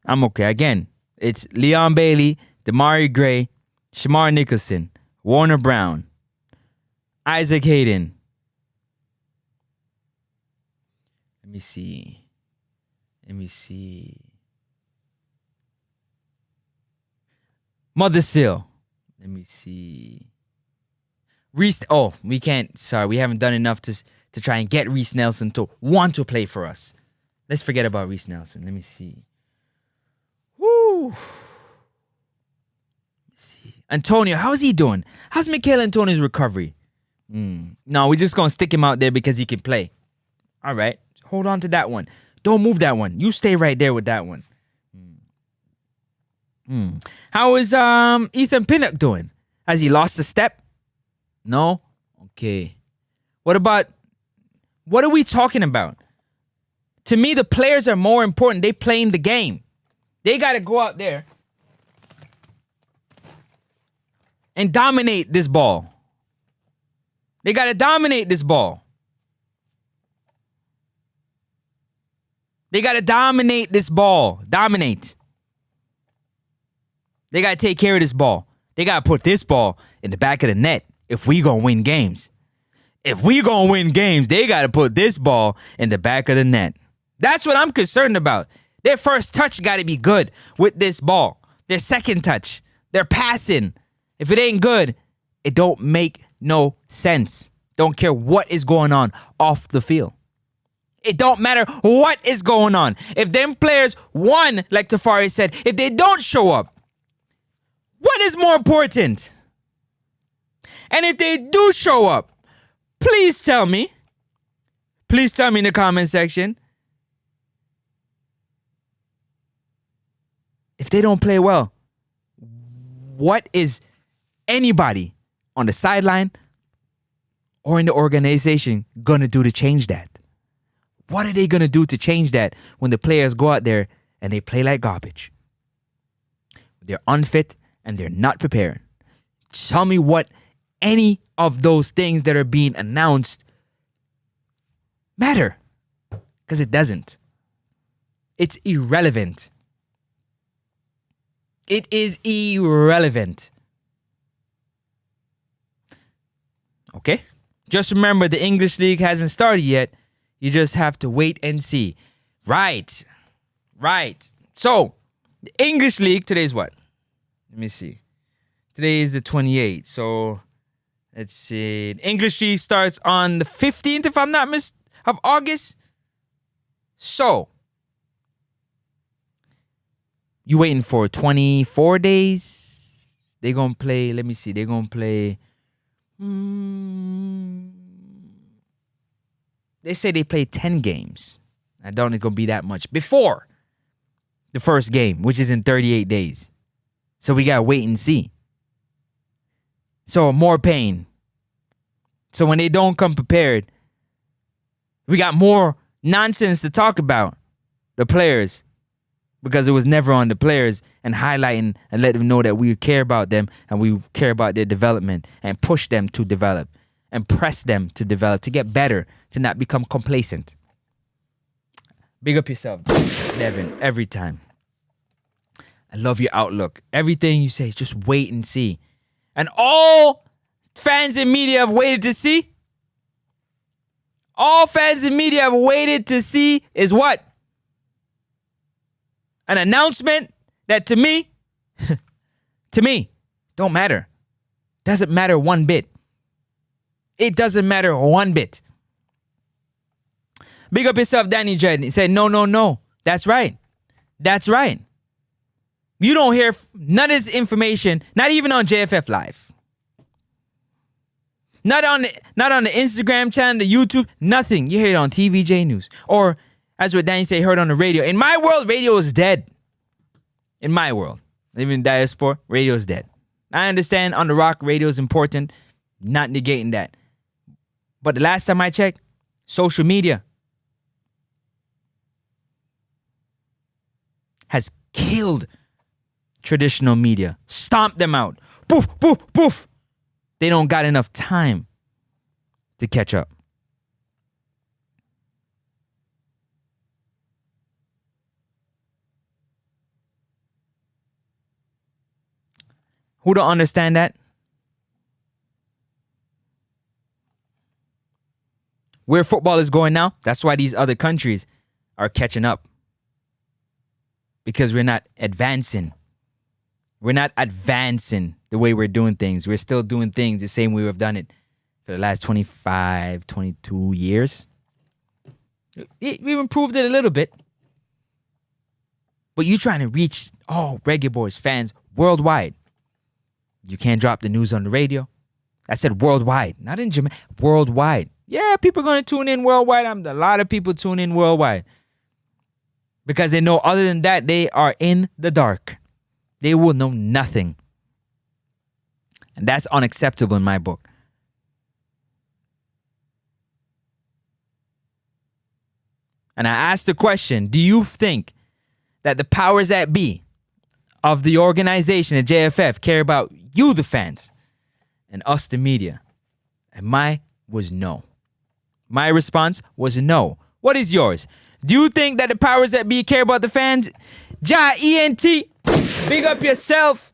S1: Again, it's Leon Bailey, Damari Gray, Shamar Nicholson, Warner Brown, Isaac Hayden. Let me see. Mother Seal. Let me see. Reese. Oh, we can't. Sorry, we haven't done enough to try and get Reese Nelson to want to play for us. Let's forget about Reese Nelson. Let me see. Woo. Let me see. Antonio, how's he doing? How's Michael Antonio's recovery? No, we're just gonna stick him out there because he can play. All right, hold on to that one. Don't move that one. You stay right there with that one. How is Ethan Pinnock doing? Has he lost a step? No? Okay. What are we talking about? To me, the players are more important. They playing the game. They got to go out there and dominate this ball. They got to dominate this ball. They got to dominate this ball. Dominate. They got to take care of this ball. They got to put this ball in the back of the net if we going to win games. If we going to win games, they got to put this ball in the back of the net. That's what I'm concerned about. Their first touch got to be good with this ball. Their second touch, their passing. If it ain't good, it don't make no sense. Don't care what is going on off the field. It don't matter what is going on. If them players, one, like Tafari said, if they don't show up, what is more important? And if they do show up, please tell me. Please tell me in the comment section. If they don't play well, what is anybody on the sideline or in the organization going to do to change that? What are they going to do to change that when the players go out there and they play like garbage? They're unfit and they're not prepared. Tell me what any of those things that are being announced matter. Because it doesn't. It's irrelevant. It is irrelevant. Okay? Just remember the English League hasn't started yet. You just have to wait and see. Right. So, the English League, today's what? Let me see. Today is the 28th. So, let's see. The English League starts on the 15th, if I'm not of August. So, you waiting for 24 days? They're going to play, let me see. They're going to play... They say they play 10 games. I don't think it's going to be that much. Before the first game, which is in 38 days. So we got to wait and see. So more pain. So when they don't come prepared, we got more nonsense to talk about the players. Because it was never on the players and highlighting and letting them know that we care about them and we care about their development and push them to develop and press them to develop, to get better, to not become complacent. Big up yourself, Devin, every time. I love your outlook. Everything you say, just wait and see. And all fans and media have waited to see. All fans and media have waited to see is what? An announcement that to me, don't matter. Doesn't matter one bit. It doesn't matter one bit. Big up yourself, Danny Dredd. He said, no. That's right. You don't hear none of this information, not even on JFF Live. Not on the Instagram channel, the YouTube, nothing. You hear it on TVJ News. Or, as what Danny said, heard on the radio. In my world, radio is dead. In my world. Living in diaspora, radio is dead. I understand on the rock, radio is important. Not negating that. But the last time I checked, social media has killed traditional media. Stomped them out. Poof, poof, poof. They don't got enough time to catch up. Who don't understand that? Where football is going now, that's why these other countries are catching up. Because we're not advancing. We're not advancing the way we're doing things. We're still doing things the same way we've done it for the last 25, 22 years. We've improved it a little bit. But you're trying to reach all Reggae Boys fans worldwide. You can't drop the news on the radio. I said worldwide, not in Jamaica. Worldwide. Yeah, people are going to tune in worldwide. A lot of people tune in worldwide. Because they know other than that, they are in the dark. They will know nothing. And that's unacceptable in my book. And I asked the question, do you think that the powers that be of the organization, the JFF, care about you, the fans, and us, the media? And my was no. My response was no. What is yours? Do you think that the powers that be care about the fans? Ja ENT, big up yourself.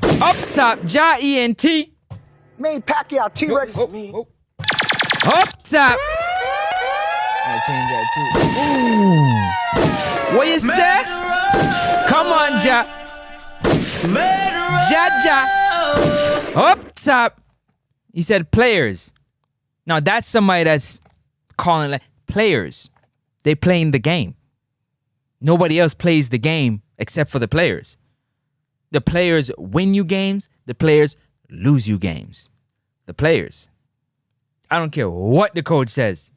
S1: Up top, Ja ENT.
S2: Me, Pacquiao, T-Rex.
S1: Up top. I change that too. Ooh. What you say? Come on, Ja. Ja. Up top. He said players. Now that's somebody that's calling like players. They playing the game. Nobody else plays the game except for the players. The players win you games. The players lose you games. The players. I don't care what the coach says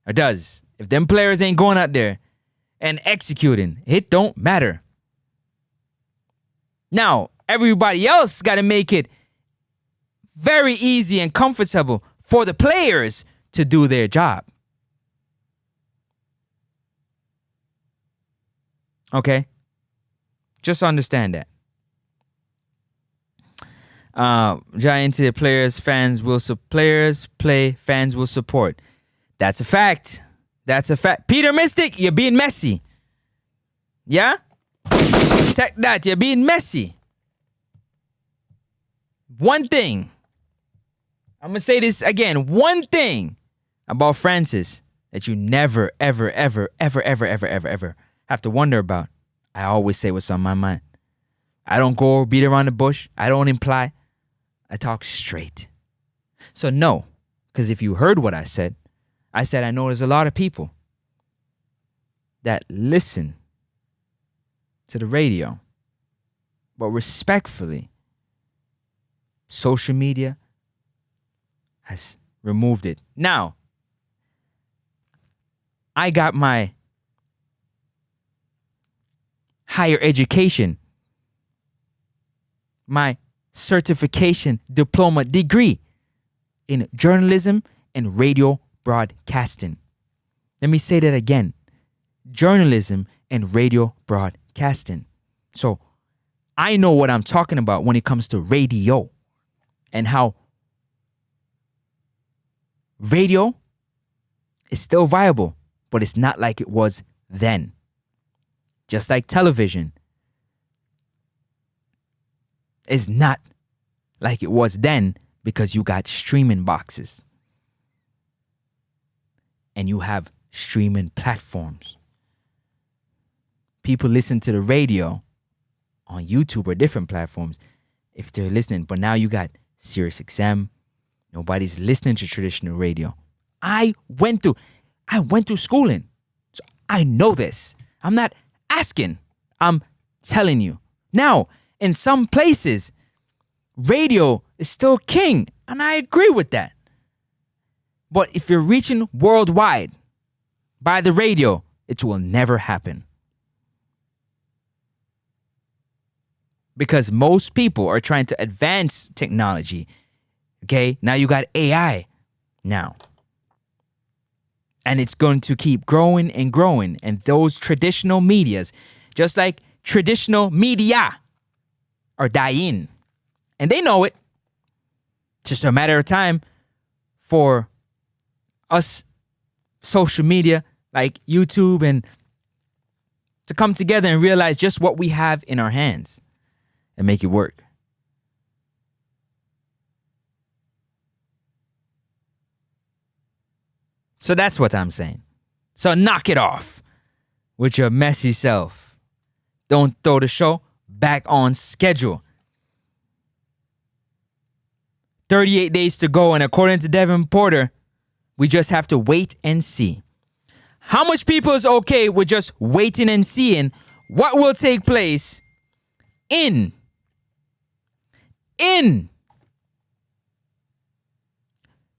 S1: or does. If them players ain't going out there and executing, it don't matter. Now, everybody else got to make it very easy and comfortable for the players to do their job. Okay? Just understand that. Giant to the players, fans will fans will support. That's a fact. That's a fact. Peter Mystic, you're being messy. Yeah? Take that, you're being messy. One thing. I'm going to say this again. One thing about Francis that you never, ever, ever, ever, ever, ever, ever, ever have to wonder about. I always say what's on my mind. I don't go beat around the bush. I don't imply. I talk straight. So no, because if you heard what I said I know there's a lot of people that listen to the radio, but respectfully, social media has removed it. Now, I got my higher education, my certification diploma degree in journalism and radio broadcasting. Let me say that again. Journalism and radio broadcasting. So I know what I'm talking about when it comes to radio and how radio is still viable, but it's not like it was then. Just like television is not like it was then because you got streaming boxes and you have streaming platforms. people listen to the radio on YouTube or different platforms if they're listening. But now you got Sirius XM. Nobody's listening to traditional radio. I went through schooling. So I know this. I'm not asking. I'm telling you. Now, in some places, radio is still king. And I agree with that. But if you're reaching worldwide by the radio, it will never happen. Because most people are trying to advance technology. Okay, now you got AI now. And it's going to keep growing and growing. And those traditional medias, just like traditional media, are dying. And they know it. It's just a matter of time for us social media like YouTube and to come together and realize just what we have in our hands and make it work. So that's what I'm saying. So knock it off with your messy self. Don't throw the show back on schedule. 38 days to go, and according to Devin Porter, we just have to wait and see. How much people is okay with just waiting and seeing what will take place in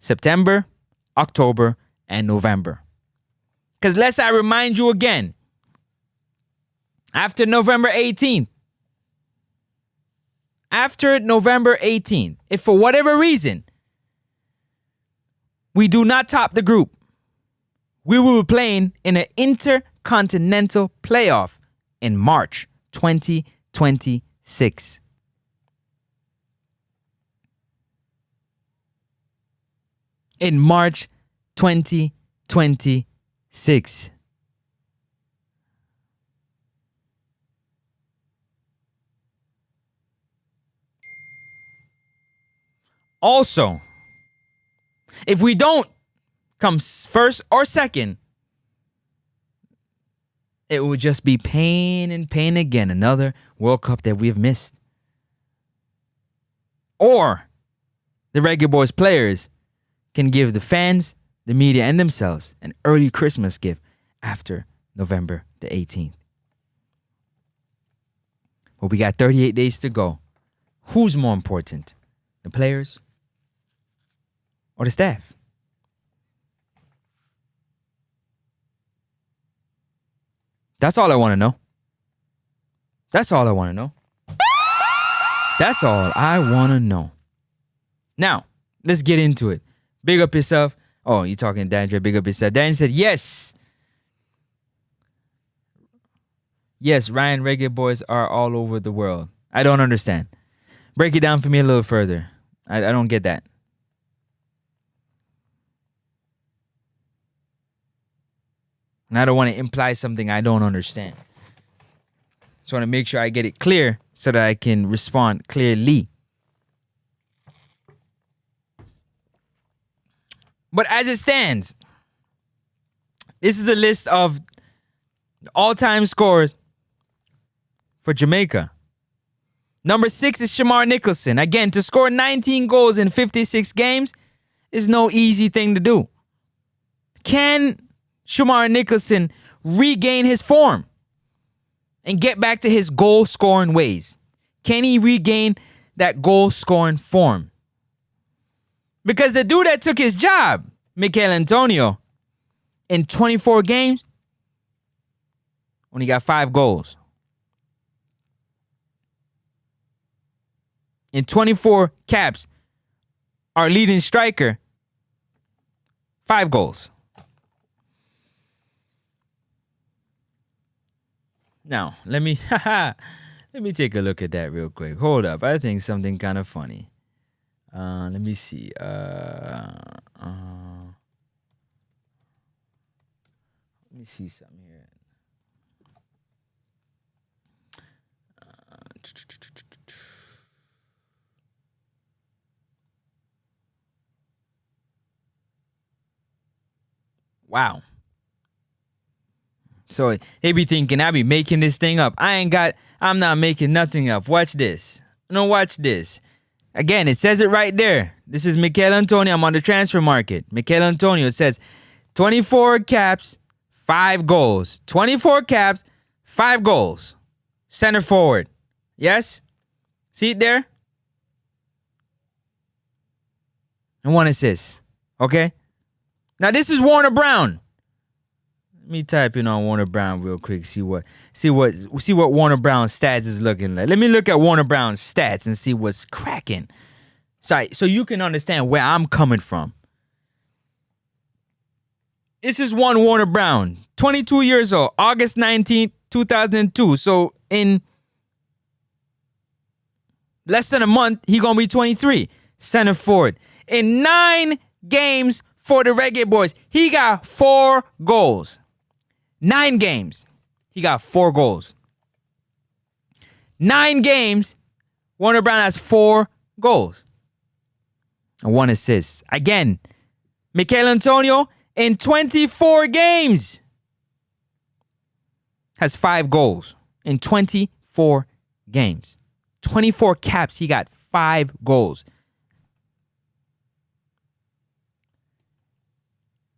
S1: September, October, and November? Because let's I remind you again, after November 18th, if for whatever reason we do not top the group, we will be playing in an intercontinental playoff in March 2026. In March 2026. Also, if we don't come first or second, it would just be pain and pain again. Another World Cup that we've missed. Or the Reggae Boys players can give the fans, the media, and themselves an early Christmas gift after November the 18th. But we got 38 days to go. Who's more important? The players or the staff? That's all I want to know. That's all I want to know. That's all I want to know. Now, let's get into it. Big up yourself. Oh, you talking to Dan? Big up yourself. Dan said, yes. Yes, Ryan, Reggae Boys are all over the world. I don't understand. Break it down for me a little further. I don't get that. And I don't want to imply something I don't understand. Just want to make sure I get it clear so that I can respond clearly. But as it stands, this is a list of all-time scores for Jamaica. Number 6 is Shamar Nicholson. Again, to score 19 goals in 56 games is no easy thing to do. Can Shamar Nicholson regain his form and get back to his goal-scoring ways? Can he regain that goal-scoring form? Because the dude that took his job, Mikel Antonio, in 24 games, only got 5 goals. In 24 caps, our leading striker, 5 goals. Now, let me take a look at that real quick. Hold up. I think something kind of funny. Let me see. Let me see something here. Wow. So they be thinking I be making this thing up. I'm not making nothing up. Watch this. No, watch this. Again, it says it right there. This is Mikel Antonio. I'm on the transfer market. Mikel Antonio, it says 24 caps, 5 goals. 24 caps, 5 goals. Center forward. Yes? See it there? And 1 assist. Okay? Now this is Warner Brown. Let me type in on Warner Brown real quick. See what Warner Brown's stats is looking like. Let me look at Warner Brown's stats and see what's cracking. So you can understand where I'm coming from. This is one Warner Brown, 22 years old, August 19th, 2002. So in less than a month, he gonna be 23. Center forward. In 9 games for the Reggae Boys, he got 4 goals. 9 games, he got 4 goals. 9 games, Warner Brown has 4 goals. And 1 assist. Again, Mikel Antonio in 24 games has 5 goals. In 24 games. 24 caps, he got 5 goals.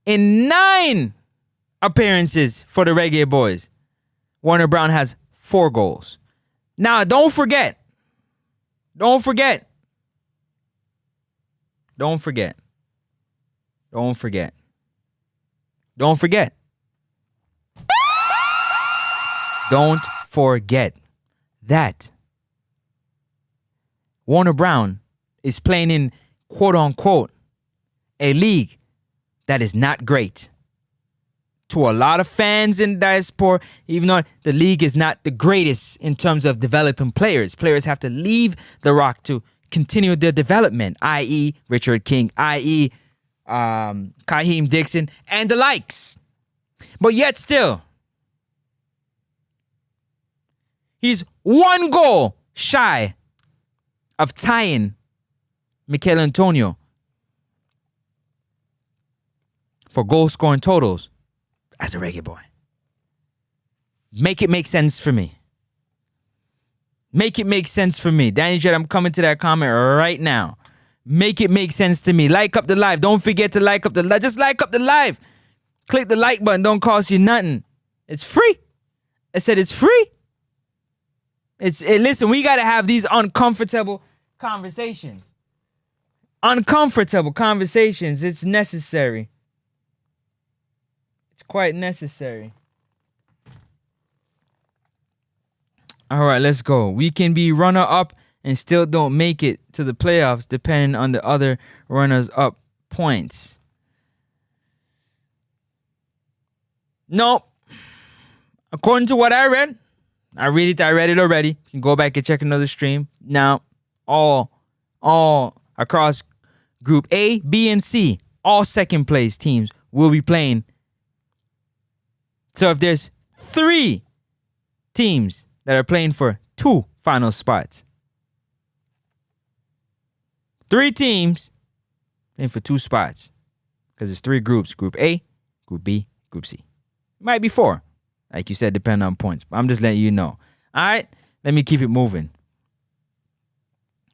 S1: In 9 appearances for the Reggae Boys, Warner Brown has 4 goals. Now, don't forget. Don't forget. Don't forget. Don't forget. Don't forget. Don't forget that Warner Brown is playing in, quote unquote, a league that is not great. To a lot of fans in diaspora, even though the league is not the greatest in terms of developing players. Players have to leave the Rock to continue their development, i.e. Richard King, i.e. Kaheem Dixon, and the likes. But yet still, he's 1 goal shy of tying Mikel Antonio for goal scoring totals as a Reggae Boy. Make it make sense for me. Make it make sense for me. Danny Jet, I'm coming to that comment right now. Make it make sense to me. Like up the live. Don't forget to like up the live. Just like up the live. Click the like button. Don't cost you nothing. It's free. I said it's free. Listen, we got to have these uncomfortable conversations. Uncomfortable conversations. It's necessary. It's quite necessary. All right, let's go. We can be runner-up and still don't make it to the playoffs depending on the other runners-up points. Nope. According to what I read it already. You can go back and check another stream. Now, all across Group A, B, and C, all second place teams will be playing. So if there's 3 teams that are playing for 2 final spots, 3 teams playing for 2 spots, because it's 3 groups: Group A, Group B, Group C. Might be 4, like you said, depending on points. But I'm just letting you know. All right, let me keep it moving,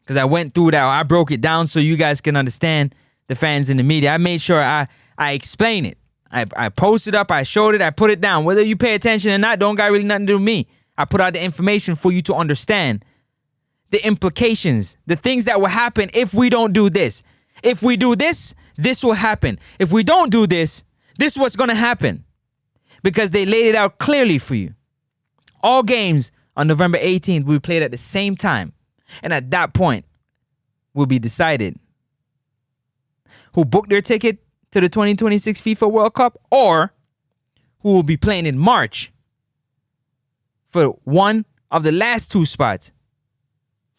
S1: because I went through that. I broke it down so you guys can understand, the fans in the media. I made sure I explain it. I posted up, I showed it, I put it down. Whether you pay attention or not, don't got really nothing to do with me. I put out the information for you to understand the implications, the things that will happen if we don't do this. If we do this, this will happen. If we don't do this, this is what's going to happen. Because they laid it out clearly for you. All games on November 18th will be played at the same time. And at that point, will be decided who booked their ticket to the 2026 FIFA World Cup, or who will be playing in March for one of the last 2 spots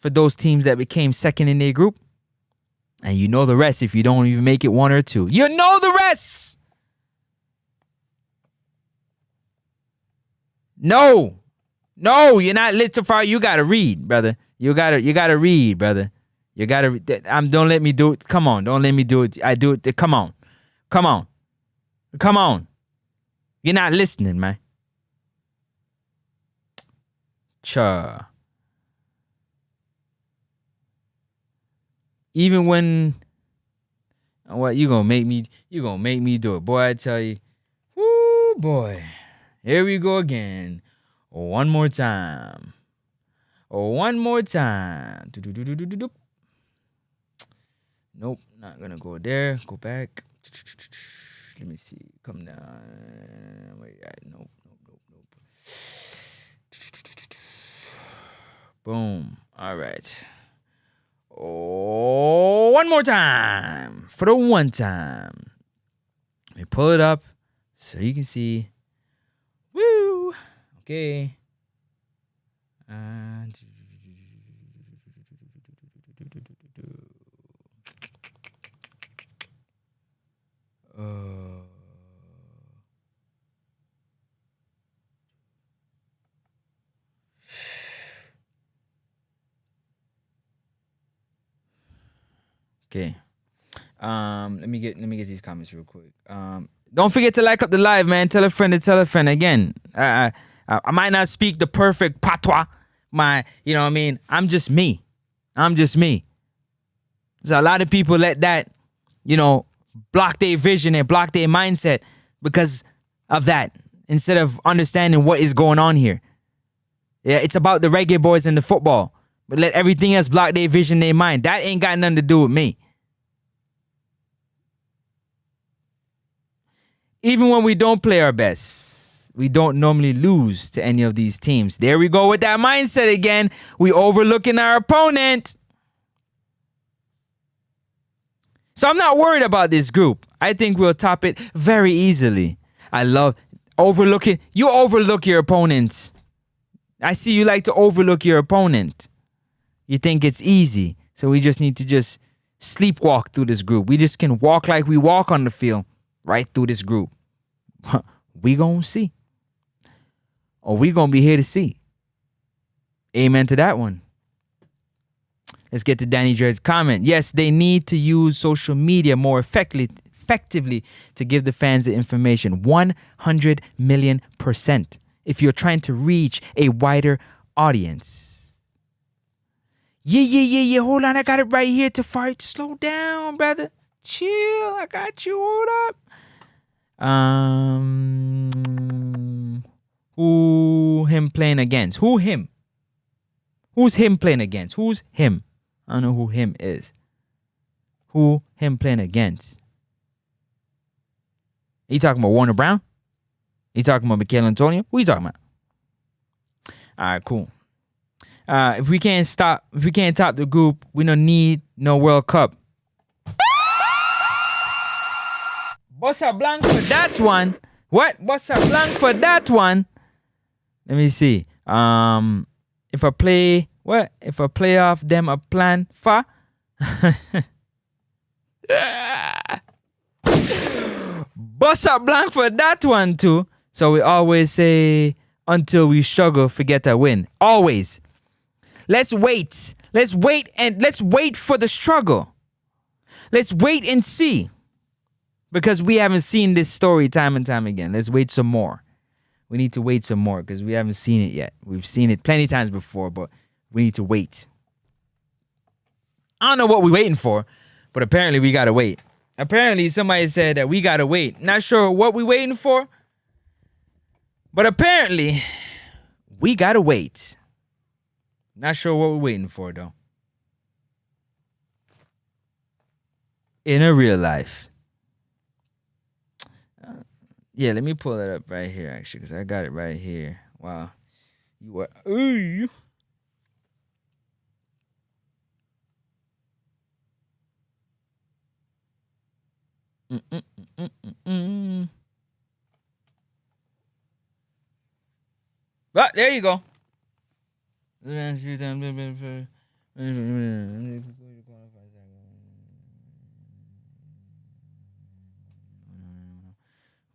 S1: for those teams that became second in their group. And you know the rest if you don't even make it 1 or 2. You know the rest. No, you're not lit so far. You gotta read, brother. You gotta read, brother. You gotta. Don't let me do it. Come on, don't let me do it. I do it. Come on. You're not listening, man. Cha. Even when what you gonna make me do it, boy, I tell you. Woo, boy. Here we go again. One more time. One more time. Do-do-do-do-do-do. Nope, not gonna go there. Go back. Let me see. Come down. Wait, nope. Boom. All right. Oh, one more time. For the one time. Let me pull it up so you can see. Woo. Okay. Okay. Let me get these comments real quick. Don't forget to like up the live, man. Tell a friend to tell a friend. Again, I might not speak the perfect patois. You know what I mean? I'm just me. So a lot of people let that, block their vision and block their mindset because of that, instead of understanding what is going on here. Yeah, it's about the reggae boys and the football. But let everything else block their vision, their mind. That ain't got nothing to do with me. Even when we don't play our best, we don't normally lose to any of these teams. There we go with that mindset again. We overlooking our opponent. So I'm not worried about this group. I think we'll top it very easily. I love overlooking. You overlook your opponents. I see you like to overlook your opponent. You think it's easy. So we just need to just sleepwalk through this group. We just can walk like we walk on the field right through this group. We gonna see. Or we gonna be here to see. Amen to that one. Let's get to Danny Dread's comment. Yes, they need to use social media more effectively to give the fans the information. 100 million %. If you're trying to reach a wider audience. Yeah. Hold on, I got it right here to fight. Slow down, brother. Chill. I got you. Hold up. Who him playing against? Who him? Who's him playing against? Who's him? I don't know who him is. Who him playing against? You talking about Warner Brown? You talking about Michael Antonio? Who you talking about? All right, cool. If we can't top the group, we don't need no World Cup. Bossa Blanc for that one. What? Bossa Blanc for that one. Let me see. If I play off them a plan for Bossa Blanc for that one too. So we always say until we struggle, forget to win. Always. Let's wait. Let's wait for the struggle. Let's wait and see. Because we haven't seen this story time and time again. Let's wait some more. We need to wait some more because we haven't seen it yet. We've seen it plenty of times before, but we need to wait. I don't know what we're waiting for, but apparently we gotta wait. Apparently somebody said that we gotta wait. Not sure what we're waiting for, but apparently we gotta wait. Not sure what we're waiting for though. In a real life. Yeah, let me pull that up right here, actually, because I got it right here. Wow. You are... Ooh. But there you go.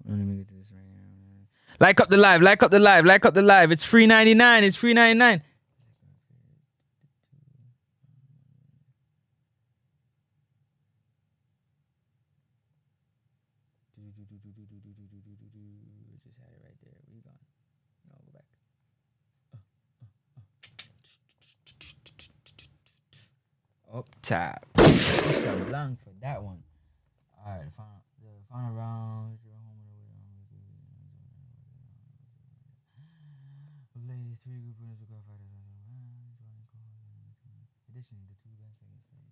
S1: Let me get this right now. Like up the live. It's free 99. It's free 99. Just had it right there. Where you gone? No, go back. Tap. Push a blank for that one. All right, final round. Play 3 group winners will qualify to additionally, the 2 best second place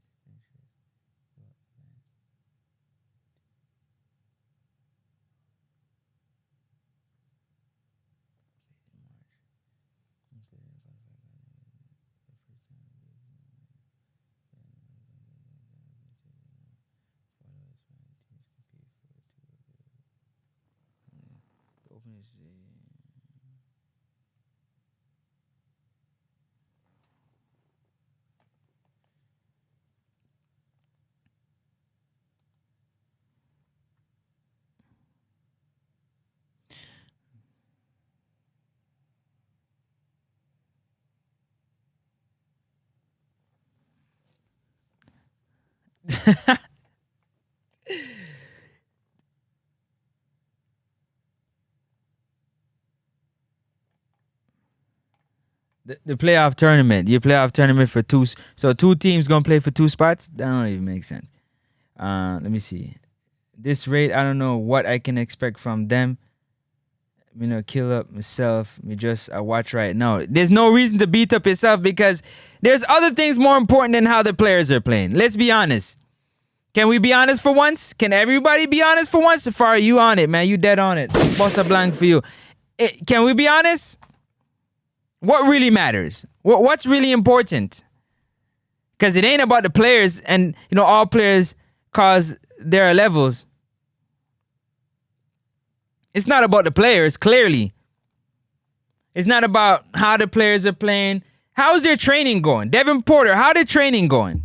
S1: The playoff tournament. Your playoff tournament for 2. So 2 teams gonna play for 2 spots? That don't even make sense. Let me see. This rate, I don't know what I can expect from them. Kill up myself. I watch right now. There's no reason to beat up yourself because there's other things more important than how the players are playing. Let's be honest. Can we be honest for once? Can everybody be honest for once? Safari, you on it, man. You dead on it. Bossa blank for you. Can we be honest? What really matters? What's really important? Because it ain't about the players and, all players cause their levels. It's not about the players, clearly. It's not about how the players are playing. How's their training going? Devin Porter, how the training going?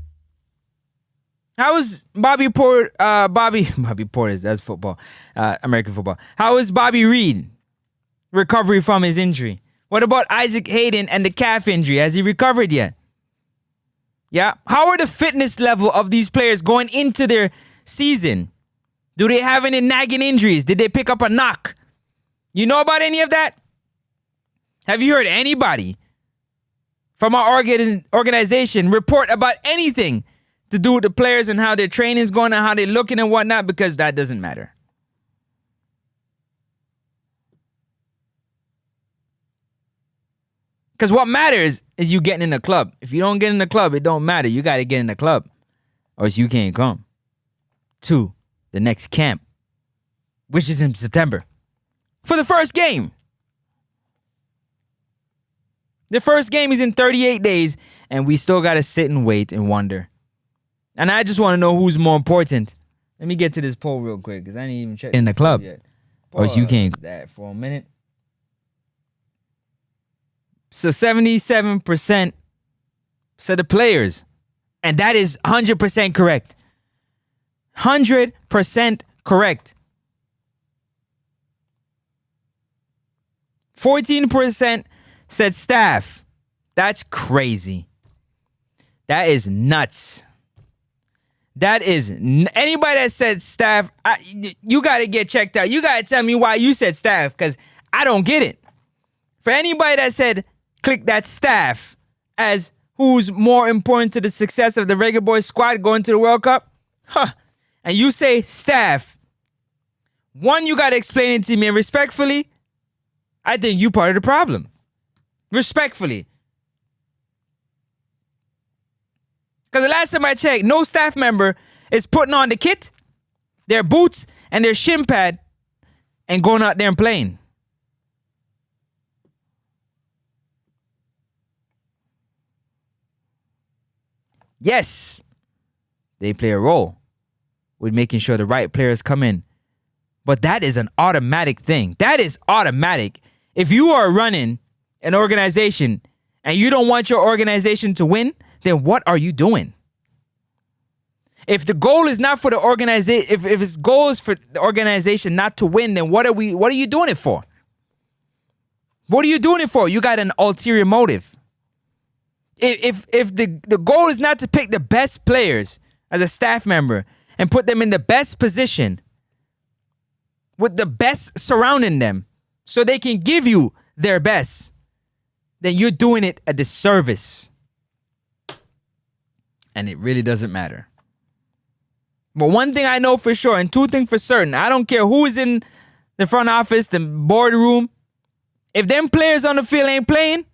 S1: How is Bobby Porter, Bobby Porter, that's football, American football. How is Bobby Reed recovery from his injury? What about Isaac Hayden and the calf injury? Has he recovered yet? Yeah. How are the fitness level of these players going into their season? Do they have any nagging injuries? Did they pick up a knock? You know about any of that? Have you heard anybody from our organization report about anything to do with the players and how their training's going and how they're looking and whatnot? Because that doesn't matter. Because what matters is you getting in the club. If you don't get in the club, it don't matter. You got to get in the club or else you can't come to the next camp, which is in September, for the first game. The first game is in 38 days, and we still got to sit and wait and wonder. And I just want to know who's more important. Let me get to this poll real quick, because I didn't even check in the club yet. Or else you can't that for a minute. So 77% said the players. And that is 100% correct. 100% correct. 14% said staff. That's crazy. That is nuts. That is anybody that said staff, you got to get checked out. You got to tell me why you said staff, because I don't get it. For anybody that said click that staff as who's more important to the success of the Reggae Boys squad going to the World Cup, and you say staff, one, you got to explain it to me, and respectfully, I think you part of the problem. Respectfully. Because the last time I checked, no staff member is putting on the kit, their boots, and their shin pad and going out there and playing. Yes, they play a role with making sure the right players come in. But that is an automatic thing. That is automatic. If you are running an organization and you don't want your organization to win, then what are you doing? If the goal is not for the organization, if its goal is for the organization not to win, then what are you doing it for? What are you doing it for? You got an ulterior motive. If the goal is not to pick the best players as a staff member and put them in the best position with the best surrounding them so they can give you their best, then you're doing it a disservice. And it really doesn't matter. But one thing I know for sure, and two things for certain, I don't care who is in the front office, the boardroom, if them players on the field ain't playing,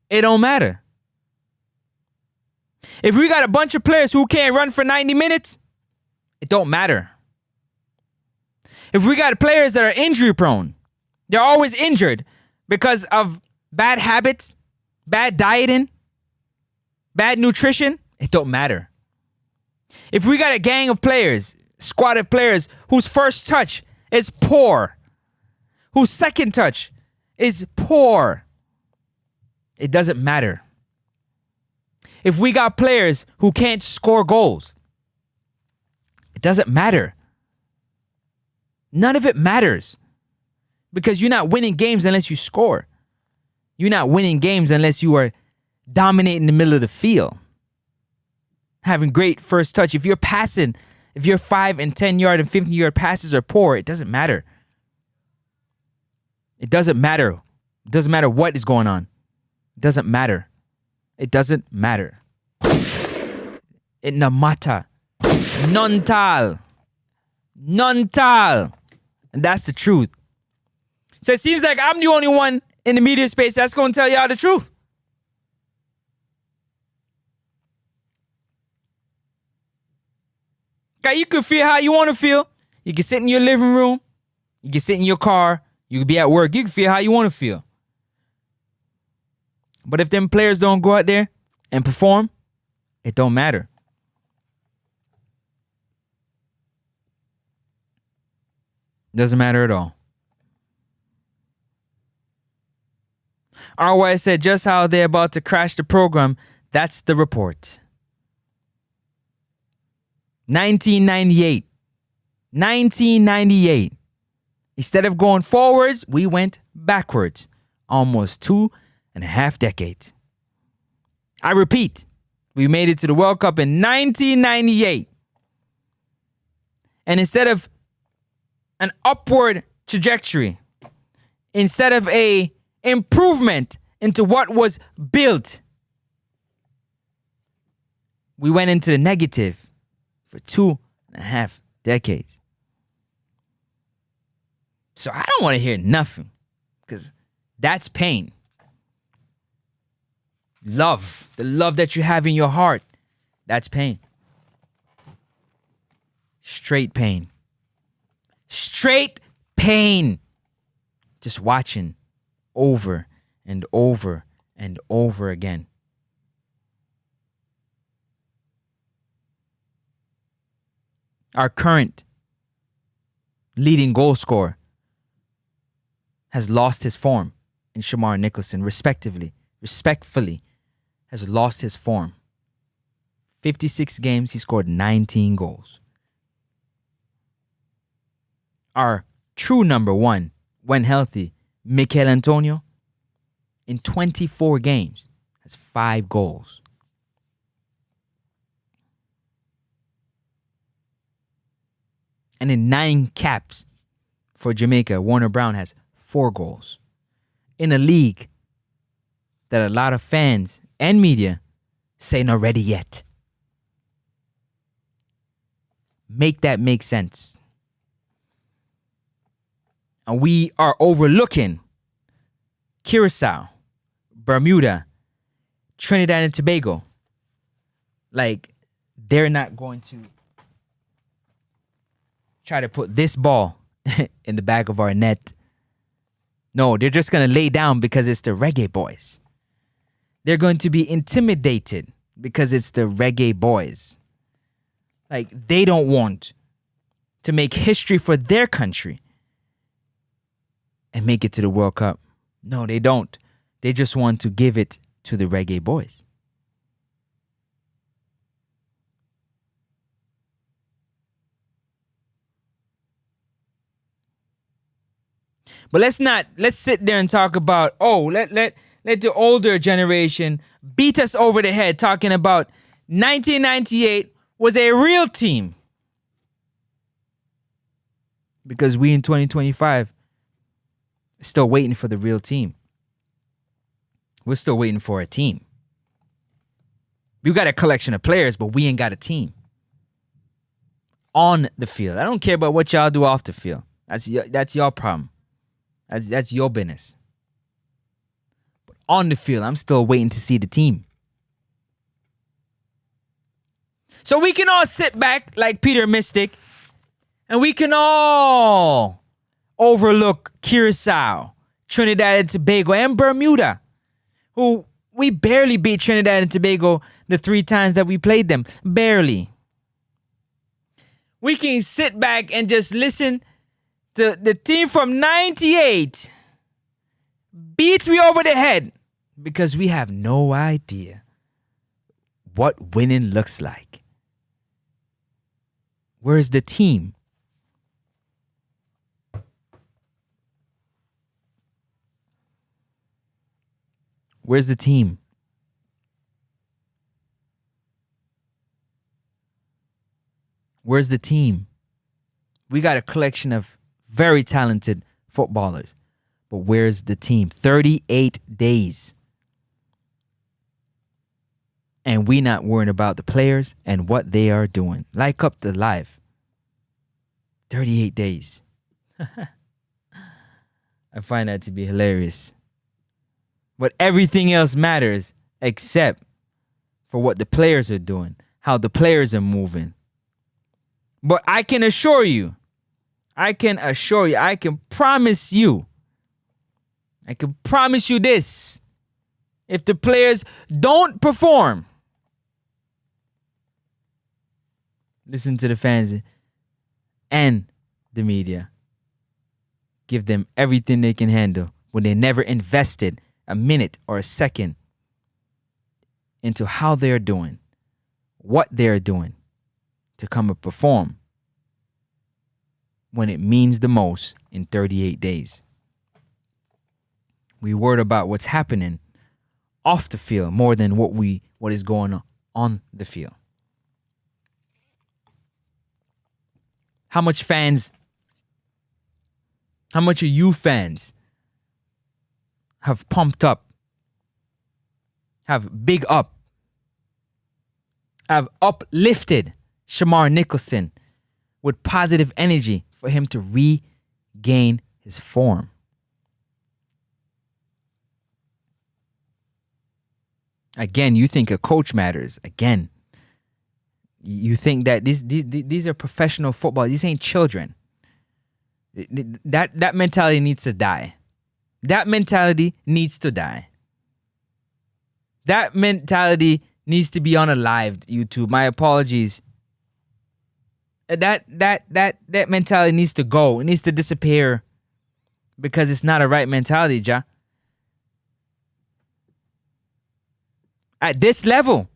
S1: it don't matter. If we got a bunch of players who can't run for 90 minutes, it don't matter. If we got players that are injury prone, they're always injured because of bad habits, bad dieting, bad nutrition, it don't matter. If we got a gang of players, squad of players whose first touch is poor, whose second touch is poor, it doesn't matter. If we got players who can't score goals, it doesn't matter. None of it matters. Because you're not winning games unless you score. You're not winning games unless you are dominating the middle of the field. Having great first touch. If you're passing, if your 5 and 10 yard and 15 yard passes are poor, it doesn't matter. It doesn't matter. It doesn't matter what is going on. It doesn't matter. It doesn't matter. It no matter. None tal. None tal. And that's the truth. So it seems like I'm the only one in the media space that's going to tell y'all the truth. Okay, you can feel how you want to feel. You can sit in your living room. You can sit in your car. You can be at work. You can feel how you want to feel. But if them players don't go out there and perform, it don't matter. Doesn't matter at all. RY said just how they're about to crash the program. That's the report. 1998. 1998. Instead of going forwards, we went backwards. Almost 2.5 decades. I repeat, we made it to the World Cup in 1998. And instead of an upward trajectory, instead of a improvement into what was built, we went into the negative for 2.5 decades. So I don't want to hear nothing, because that's pain. Love, the love that you have in your heart, that's pain. Straight pain. Straight pain. Just watching over and over and over again. Our current leading goal scorer has lost his form in Shamar Nicholson, respectively, respectfully, has lost his form. 56 games, he scored 19 goals. Our true number one, when healthy, Mikel Antonio, in 24 games, has 5 goals. And in 9 caps for Jamaica, Warner Brown has 4 goals. In a league that a lot of fans and media say not ready yet. Make that make sense. And we are overlooking Curacao, Bermuda, Trinidad and Tobago. Like, they're not going to try to put this ball in the back of our net. No, they're just going to lay down because it's the Reggae Boys. They're going to be intimidated because it's the Reggae Boys. Like, they don't want to make history for their country and make it to the World Cup. No, they don't. They just want to give it to the Reggae Boys. But let's sit there and talk about, let the older generation beat us over the head talking about 1998 was a real team. Because we in 2025 still waiting for the real team. We're still waiting for a team. We got a collection of players, but we ain't got a team on the field. I don't care about what y'all do off the field. That's your problem. That's your business. But on the field, I'm still waiting to see the team. So we can all sit back like Peter Mystic, and we can all overlook Curacao, Trinidad and Tobago, and Bermuda, who we barely beat Trinidad and Tobago the 3 times that we played them. Barely. We can sit back and just listen to the team from 98 beat me over the head because we have no idea what winning looks like. Where's the team? Where's the team? Where's the team? We got a collection of very talented footballers, but where's the team? 38 days. And we not worrying about the players and what they are doing. Like up to live. 38 days. I find that to be hilarious. But everything else matters except for what the players are doing, how the players are moving. But I can promise you this. If the players don't perform, listen to the fans and the media. Give them everything they can handle when they never invested a minute or a second into how they're doing, what they're doing to come and perform when it means the most in 38 days. We worried about what's happening off the field more than what is going on the field. How much of you fans have pumped up, have big up, have uplifted Shamar Nicholson with positive energy for him to regain his form? Again, you think a coach matters. Again, you think that these are professional football. These ain't children. That mentality needs to die. That mentality needs to die. That mentality needs to be unalived, YouTube. My apologies. That mentality needs to go. It needs to disappear because it's not a right mentality, Ja. At this level,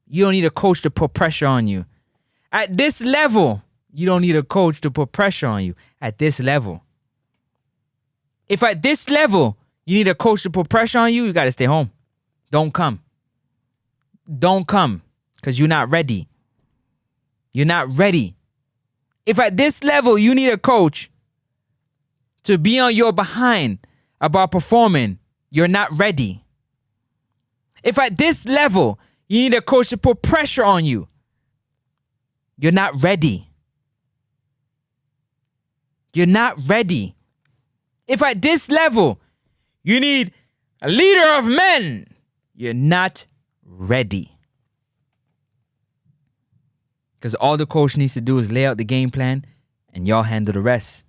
S1: you don't need a coach to put pressure on you. At this level, you don't need a coach to put pressure on you. At this level. If at this level, you need a coach to put pressure on you, you got to stay home. Don't come. Don't come because you're not ready. You're not ready. If at this level, you need a coach to be on your behind about performing, you're not ready. If at this level, you need a coach to put pressure on you, you're not ready. You're not ready. If at this level, you need a leader of men, you're not ready. Because all the coach needs to do is lay out the game plan and y'all handle the rest.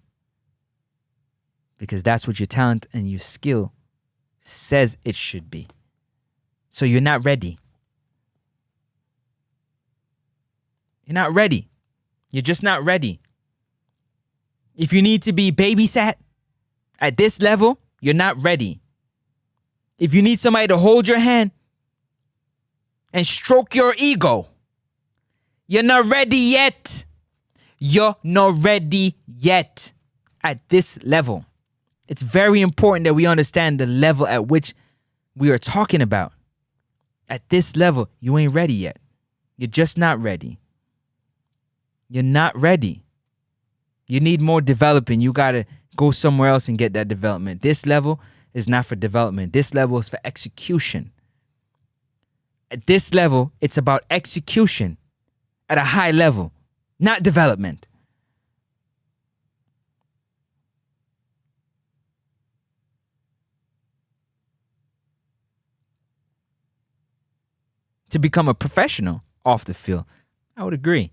S1: Because that's what your talent and your skill says it should be. So you're not ready. You're not ready. You're just not ready. If you need to be babysat at this level, you're not ready. If you need somebody to hold your hand and stroke your ego, you're not ready yet. You're not ready yet at this level. It's very important that we understand the level at which we are talking about. At this level, you ain't ready yet. You're just not ready. You're not ready. You need more developing. You got to go somewhere else and get that development. This level, is not for development. This level is for execution. At this level, it's about execution at a high level, not development. To become a professional off the field, I would agree.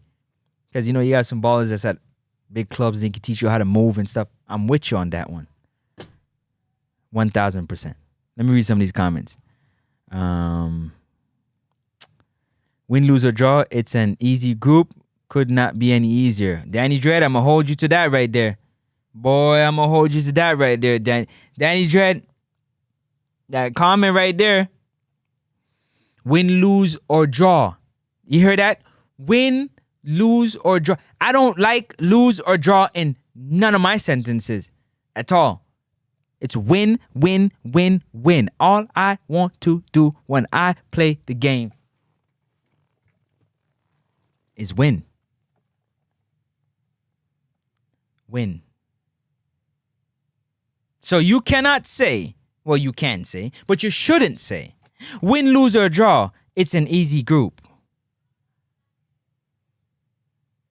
S1: Because, you got some ballers that's at big clubs, they can teach you how to move and stuff. I'm with you on that one. 1,000%. Let me read some of these comments. Win, lose, or draw, it's an easy group. Could not be any easier. Danny Dredd, I'm going to hold you to that right there. Boy, I'm going to hold you to that right there. Danny Dredd, that comment right there. Win, lose, or draw. You hear that? Win, lose, or draw. I don't like lose or draw in none of my sentences at all. It's win, win, win, win. All I want to do when I play the game is win. Win. So you cannot say, well, you can say, but you shouldn't say, win, lose, or draw, it's an easy group.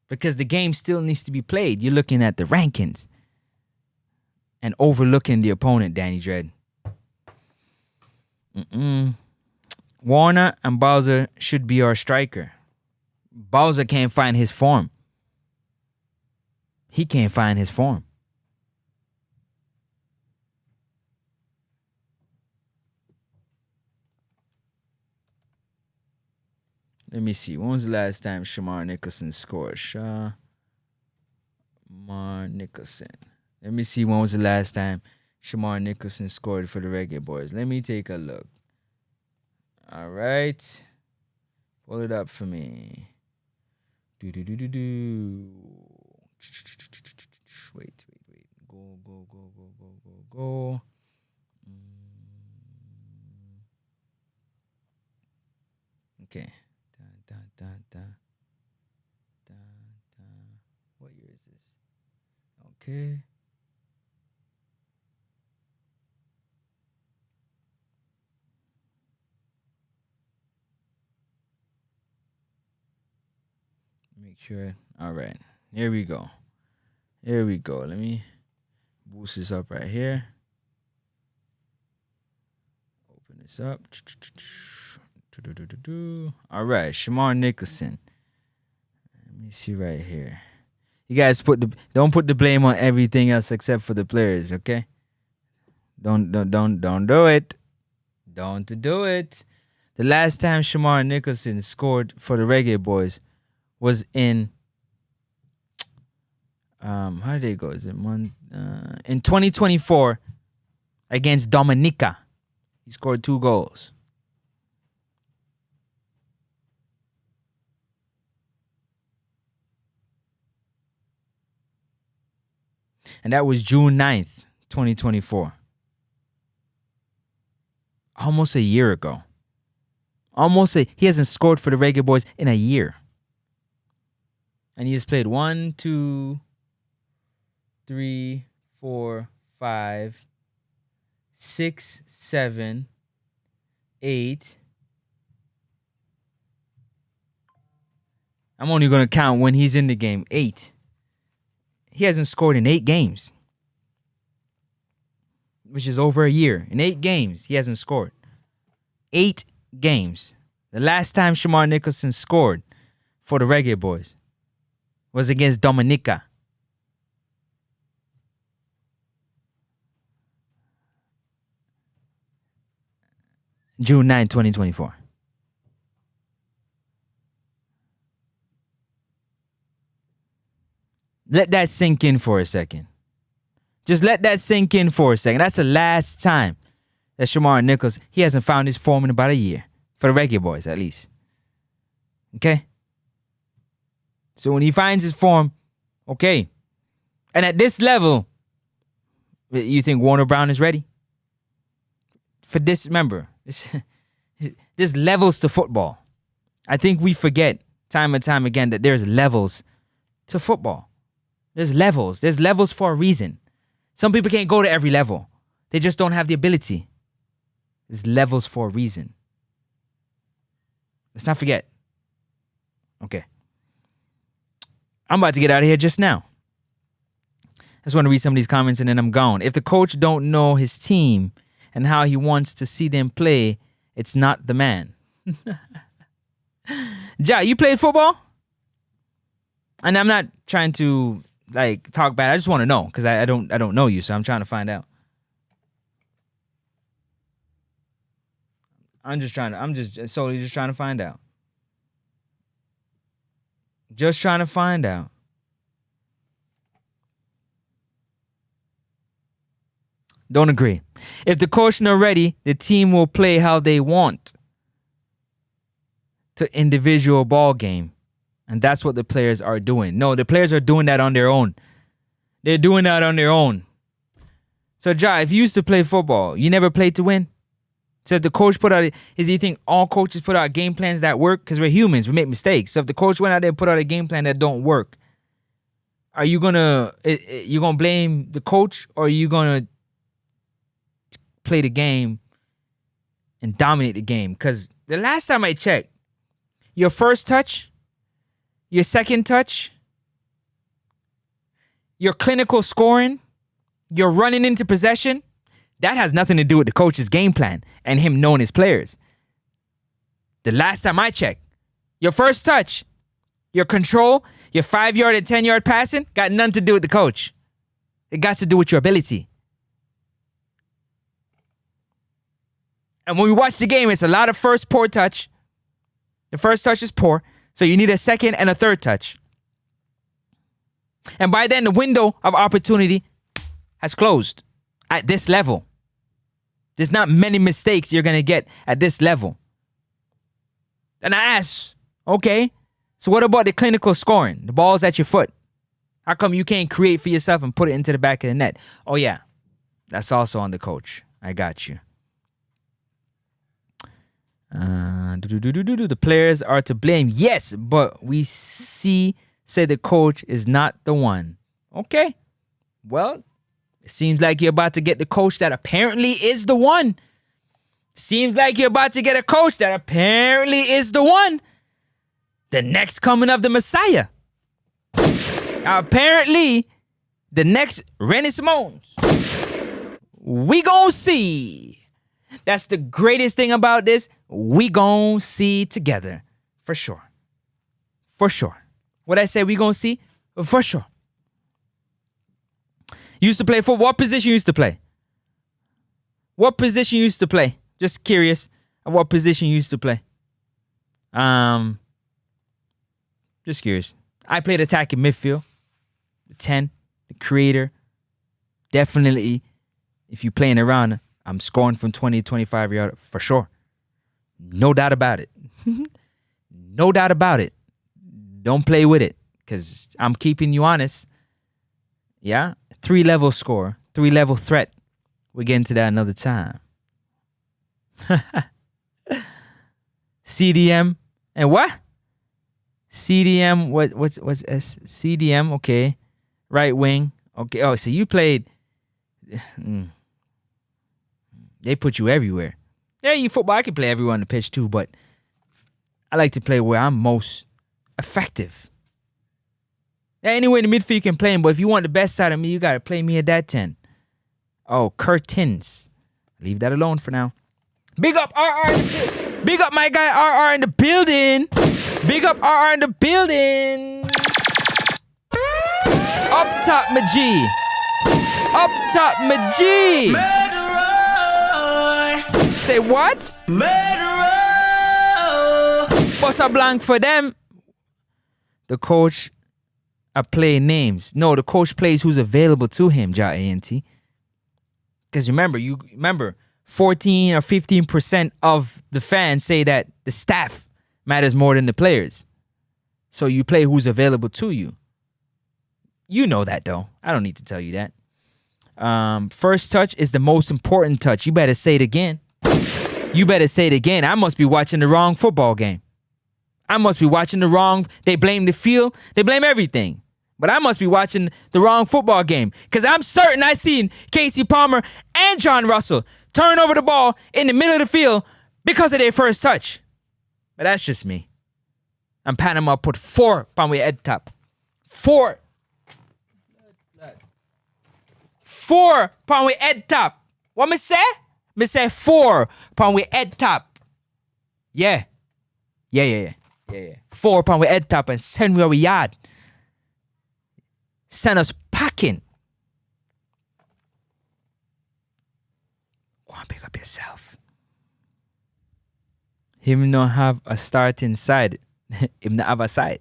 S1: Because the game still needs to be played. You're looking at the rankings and overlooking the opponent, Danny Dredd. Warner and Bowser should be our striker. Bowser can't find his form. He can't find his form. Let me see. When was the last time Shamar Nicholson scored? Shamar Nicholson. Let me see when was the last time Shamar Nicholson scored for the Reggae Boys. Let me take a look. All right. Pull it up for me. Wait. Go. Okay. What year is this? Okay. Make sure. All right. Here we go. Let me boost this up right here. Open this up. All right, Shamar Nicholson. Let me see right here. You guys don't put the blame on everything else except for the players, okay? Don't do it. Don't do it. The last time Shamar Nicholson scored for the Reggae Boys was in how did it go? Is it in 2024 against Dominica? He scored 2 goals. And that was June 9th, 2024. Almost a year ago. He hasn't scored for the Reggae Boys in a year. And he has played 1, 2, 3, 4, 5, 6, 7, 8. I'm only going to count when he's in the game. 8. He hasn't scored in 8 games, which is over a year. In 8 games, he hasn't scored. 8 games. The last time Shamar Nicholson scored for the Reggae Boys was against Dominica. June 9, 2024. Let that sink in for a second. Just let that sink in for a second. That's the last time that Shamar Nicholson, he hasn't found his form in about a year. For the Reggae Boys, at least. Okay? So when he finds his form, okay. And at this level, you think Warner Brown is ready? For this, remember, there's levels to football. I think we forget time and time again that there's levels to football. There's levels. There's levels for a reason. Some people can't go to every level. They just don't have the ability. There's levels for a reason. Let's not forget. Okay. I'm about to get out of here just now. I just want to read some of these comments and then I'm gone. If the coach don't know his team and how he wants to see them play, it's not the man. Ja, you played football? And I'm not trying to like talk bad. I just want to know because I don't know you, so I'm trying to find out. I'm just solely just trying to find out. Just trying to find out. Don't agree. If the coach not ready, the team will play how they want to individual ball game. And that's what the players are doing. No, the players are doing that on their own. They're doing that on their own. So, Ja, if you used to play football, you never played to win? So if the coach put out, do you think all coaches put out game plans that work? Because we're humans, we make mistakes. So if the coach went out there and put out a game plan that don't work, are you gonna blame the coach, or are you gonna play the game and dominate the game? Because the last time I checked, your first touch, your second touch, your clinical scoring, your running into possession, that has nothing to do with the coach's game plan and him knowing his players. The last time I checked, your first touch, your control, your 5-yard and 10-yard passing, got nothing to do with the coach. It got to do with your ability. And when we watch the game, it's a lot of first poor touch. The first touch is poor, so you need a second and a third touch. And by then, the window of opportunity has closed at this level. There's not many mistakes you're going to get at this level. And I ask, okay, so what about the clinical scoring? The ball's at your foot. How come you can't create for yourself and put it into the back of the net? Oh, yeah, that's also on the coach. I got you. The players are to blame. Yes, but we say the coach is not the one. Okay, well, it seems like you're about to get the coach that apparently is the one. Seems like you're about to get a coach that apparently is the one. The next coming of the Messiah. Apparently, the next Rennie Simone's. We gon' see. That's the greatest thing about this. We gon' see together. For sure. For sure. What I say we gon' see? For sure. You used to play football. What position you used to play? What position you used to play? Just curious of what position you used to play. Just curious. I played attacking midfield. The 10, the creator. Definitely, if you're playing around, I'm scoring from 20 to 25 yards for sure. No doubt about it. No doubt about it. Don't play with it, because I'm keeping you honest. Yeah? 3-level score, 3-level threat. We'll get into that another time. CDM and what? CDM, what's S? CDM, okay. Right wing. Okay. Oh, so you played. They put you everywhere. Yeah, you football, I can play everywhere on the pitch too, but I like to play where I'm most effective. Yeah, anywhere in the midfield you can play him, but if you want the best side of me, you got to play me at that 10. Oh, curtains. Leave that alone for now. Big up RR in the building. Big up my guy RR in the building. Big up RR in the building. Up top, my G. Up top, my G. Murderer. Say what? Murderer. What's a blank for them? The coach play names. No, the coach plays who's available to him, Ja A&T. Because remember, 14 or 15% of the fans say that the staff matters more than the players. So you play who's available to you. You know that, though. I don't need to tell you that. First touch is the most important touch. You better say it again. You better say it again. I must be watching the wrong football game. I must be watching the wrong. They blame the field. They blame everything. But I must be watching the wrong football game because I'm certain I seen Casey Palmer and John Russell turn over the ball in the middle of the field because of their first touch. But that's just me. And Panama put 4 on we head top. 4. 4 on we head top. What me say? Me say 4 on we head top. Yeah. 4 on we head top and send where we yard. Send us packing. Go and pick up yourself. Him don't have a starting side. Him not have a side.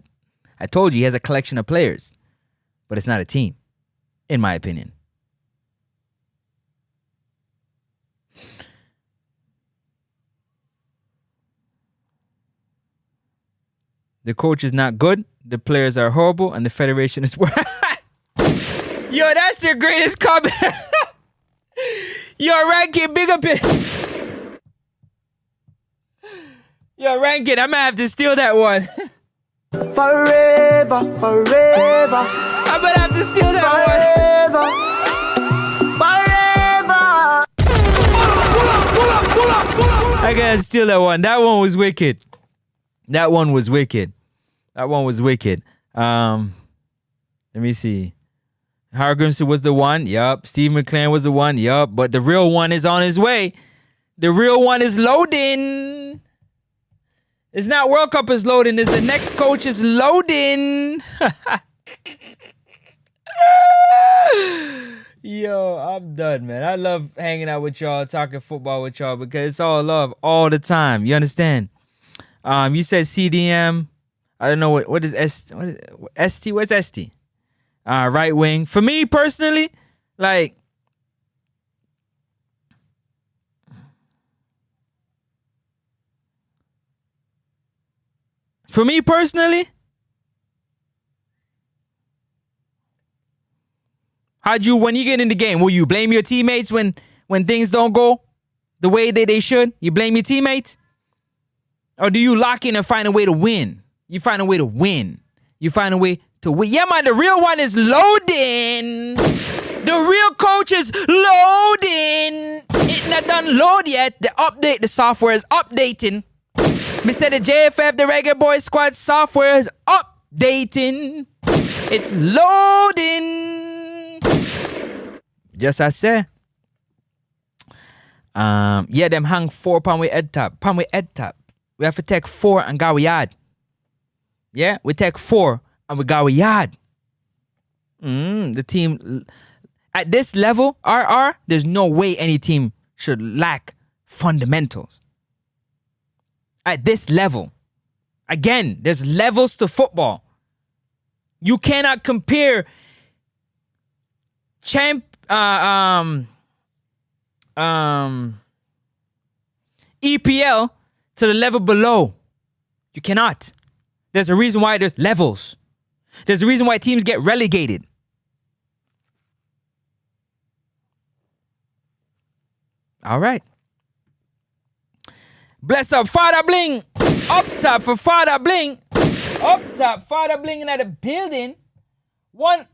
S1: I told you he has a collection of players. But it's not a team. In my opinion. The coach is not good. The players are horrible. And the federation is... Yo, that's your greatest comment. Yo, Rankin, big up it. Yo, Rankin, I'm gonna have to steal that one.
S2: Forever.
S1: I'm gonna have to steal that one. I gotta steal that one. That one was wicked. Let me see. Hargrimson was the one. Yup. Steve McLaren was the one. Yup. But the real one is on his way. The real one is loading. It's not World Cup is loading. It's the next coach is loading. Yo, I'm done, man. I love hanging out with y'all, talking football with y'all because it's all love all the time. You understand? You said CDM. I don't know what is ST? What's ST? Right wing. For me personally, like when you get in the game, will you blame your teammates when things don't go the way they should? You blame your teammates? Or do you lock in and find a way to win? You find a way to win. Yeah, man, the real one is loading. The real coach is loading. It's not done load yet. The software is updating. Me said the JFF, the Reggae Boy Squad software is updating. It's loading. Just as I said. Yeah, them hang 4 pound with head top. We have to take 4 and go yard. Yeah, we take 4 and we go yard. The team at this level, RR, there's no way any team should lack fundamentals. At this level. Again, there's levels to football. You cannot compare EPL to the level below. You cannot. There's a reason why there's levels. There's a reason why teams get relegated. All right. Bless up, Father Bling. Up top for Father Bling. Up top, Father Bling in the building. One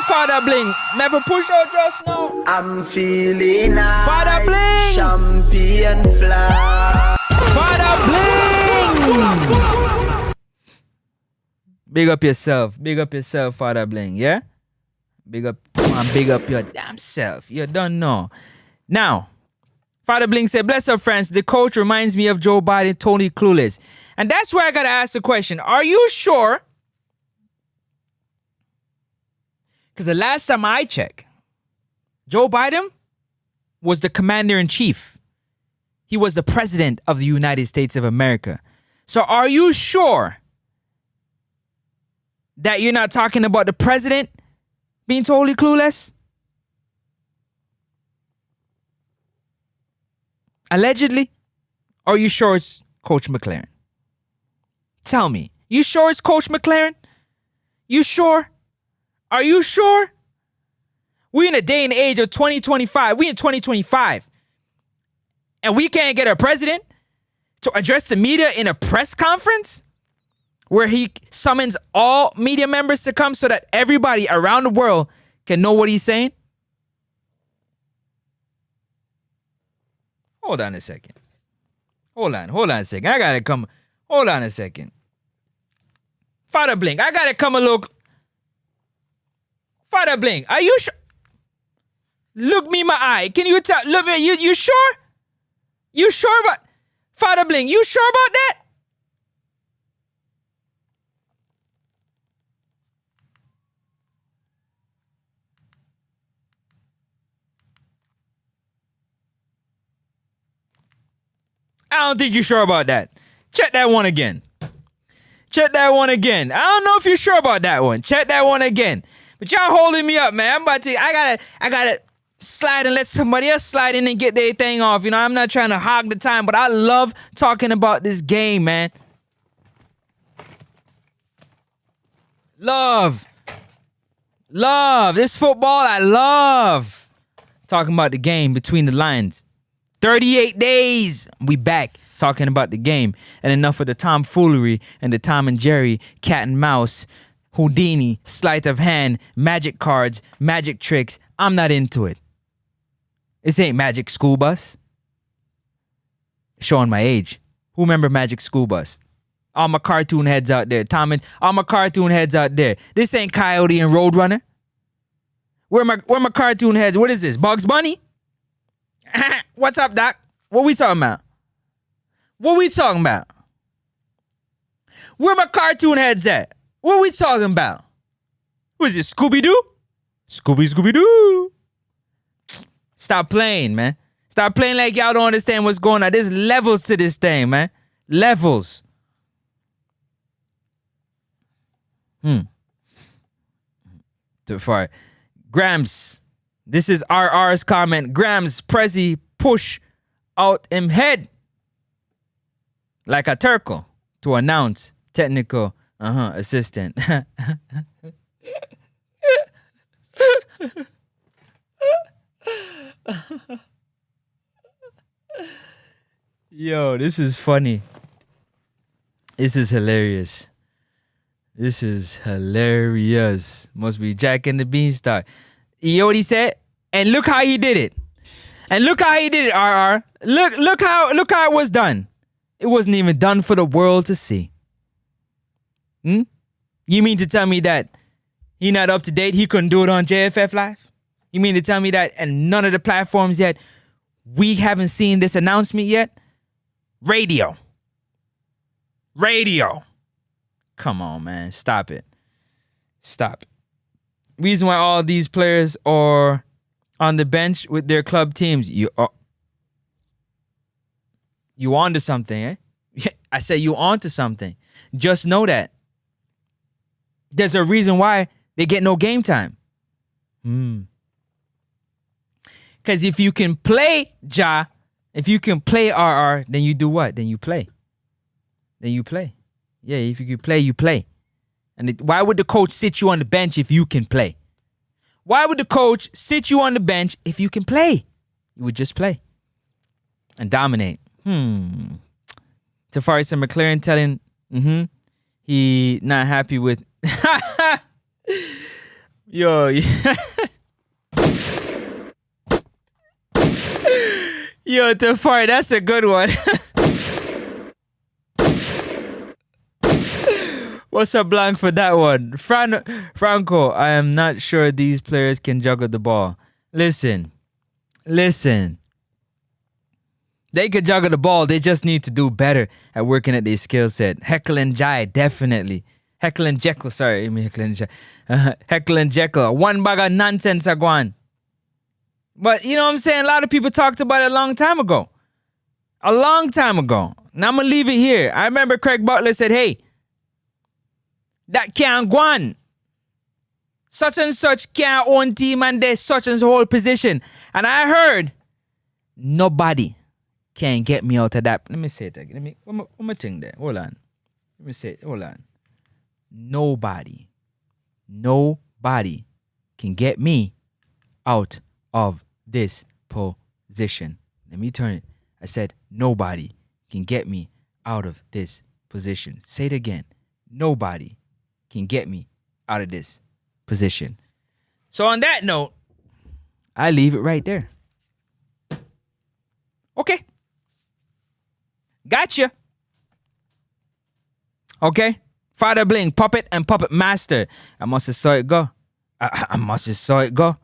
S1: Father Bling. Never push out just now.
S2: I'm feeling nice.
S1: Father Bling.
S2: Champion fly.
S1: Father Bling. Big up yourself, Father Bling, yeah? Big up your damn self. You don't know. Now, Father Bling said, bless up, friends. The coach reminds me of Joe Biden, Tony Clueless. And that's where I got to ask the question. Are you sure? Because the last time I checked, Joe Biden was the commander-in-chief. He was the president of the United States of America. So are you sure that you're not talking about the president being totally clueless? Allegedly? Or are you sure it's Coach McLaren? Tell me. You sure it's Coach McLaren? You sure? Are you sure? We're in a day and age of 2025. We in 2025. And we can't get a president to address the media in a press conference? where he summons all media members to come so that everybody around the world can know what he's saying? Hold on a second. Hold on a second. I gotta come. Hold on a second. Father Blink, I gotta come a look. Father Blink, are you sure? Look me in my eye. Can you tell? Look me. You sure? You sure about Father Blink? You sure about that? I don't think you're sure about that. Check that one again. Check that one again. I don't know if you're sure about that one. Check that one again. But y'all holding me up, man. I'm about to. I gotta slide and let somebody else slide in and get their thing off. You know, I'm not trying to hog the time, but I love talking about this game, man. Love this football. I love talking about the game between the lines. 38 days. We back talking about the game. And enough of the tomfoolery and the Tom and Jerry, cat and mouse, Houdini, sleight of hand, magic cards, magic tricks. I'm not into it. This ain't Magic School Bus. Showing my age. Who remember Magic School Bus? All my cartoon heads out there. All my cartoon heads out there. This ain't Coyote and Roadrunner. Where my cartoon heads? What is this? Bugs Bunny? What's up, Doc? What we talking about? What we talking about? Where my cartoon heads at? What we talking about? What is it, Scooby-Doo? Scooby-Doo. Stop playing, man. Stop playing like y'all don't understand what's going on. There's levels to this thing, man. Levels. Too far. Grams. This is RR's comment. Grams, Prezi, push out him head like a turtle to announce technical assistant. Yo, this is funny. This is hilarious. This is hilarious. Must be Jack and the Beanstalk. You know what he said? And look how he did it. And look how he did it, RR. Look how it was done. It wasn't even done for the world to see. You mean to tell me that he not up to date? He couldn't do it on JFF Live? You mean to tell me that and none of the platforms yet, we haven't seen this announcement yet? Radio. Come on, man. Stop it. Reason why all these players are on the bench with their club teams. You onto something, eh? I said you onto something. Just know that. There's a reason why they get no game time. Because if you can play Ja, if you can play RR, then you do what? Then you play. Yeah, if you can play, you play. And why would the coach sit you on the bench if you can play? Why would the coach sit you on the bench if you can play? You would just play and dominate. Tafari and McLaren telling he not happy with yo. Yo, Tafari, that's a good one. What's up, Blanc, for that one? Franco, I am not sure these players can juggle the ball. Listen. They could juggle the ball. They just need to do better at working at their skill set. Heckle and Jai, definitely. Heckle and Jekyll, sorry. Heckle and Jai. Heckle and Jekyll. One bag of nonsense, Agwan. But, you know what I'm saying? A lot of people talked about it a long time ago. Now, I'm going to leave it here. I remember Craig Butler said, hey, that can't go on. Such and such can't own team and there's such and whole position. And I heard nobody can get me out of that. Let me say it again. One more thing there. Hold on. Let me say it. Hold on. Nobody can get me out of this position. Let me turn it. I said nobody can get me out of this position. Say it again. Nobody can get me out of this position. So on that note, I leave it right there. Okay. Gotcha. Okay. Father Bling, puppet and puppet master. I must have saw it go. I must have saw it go.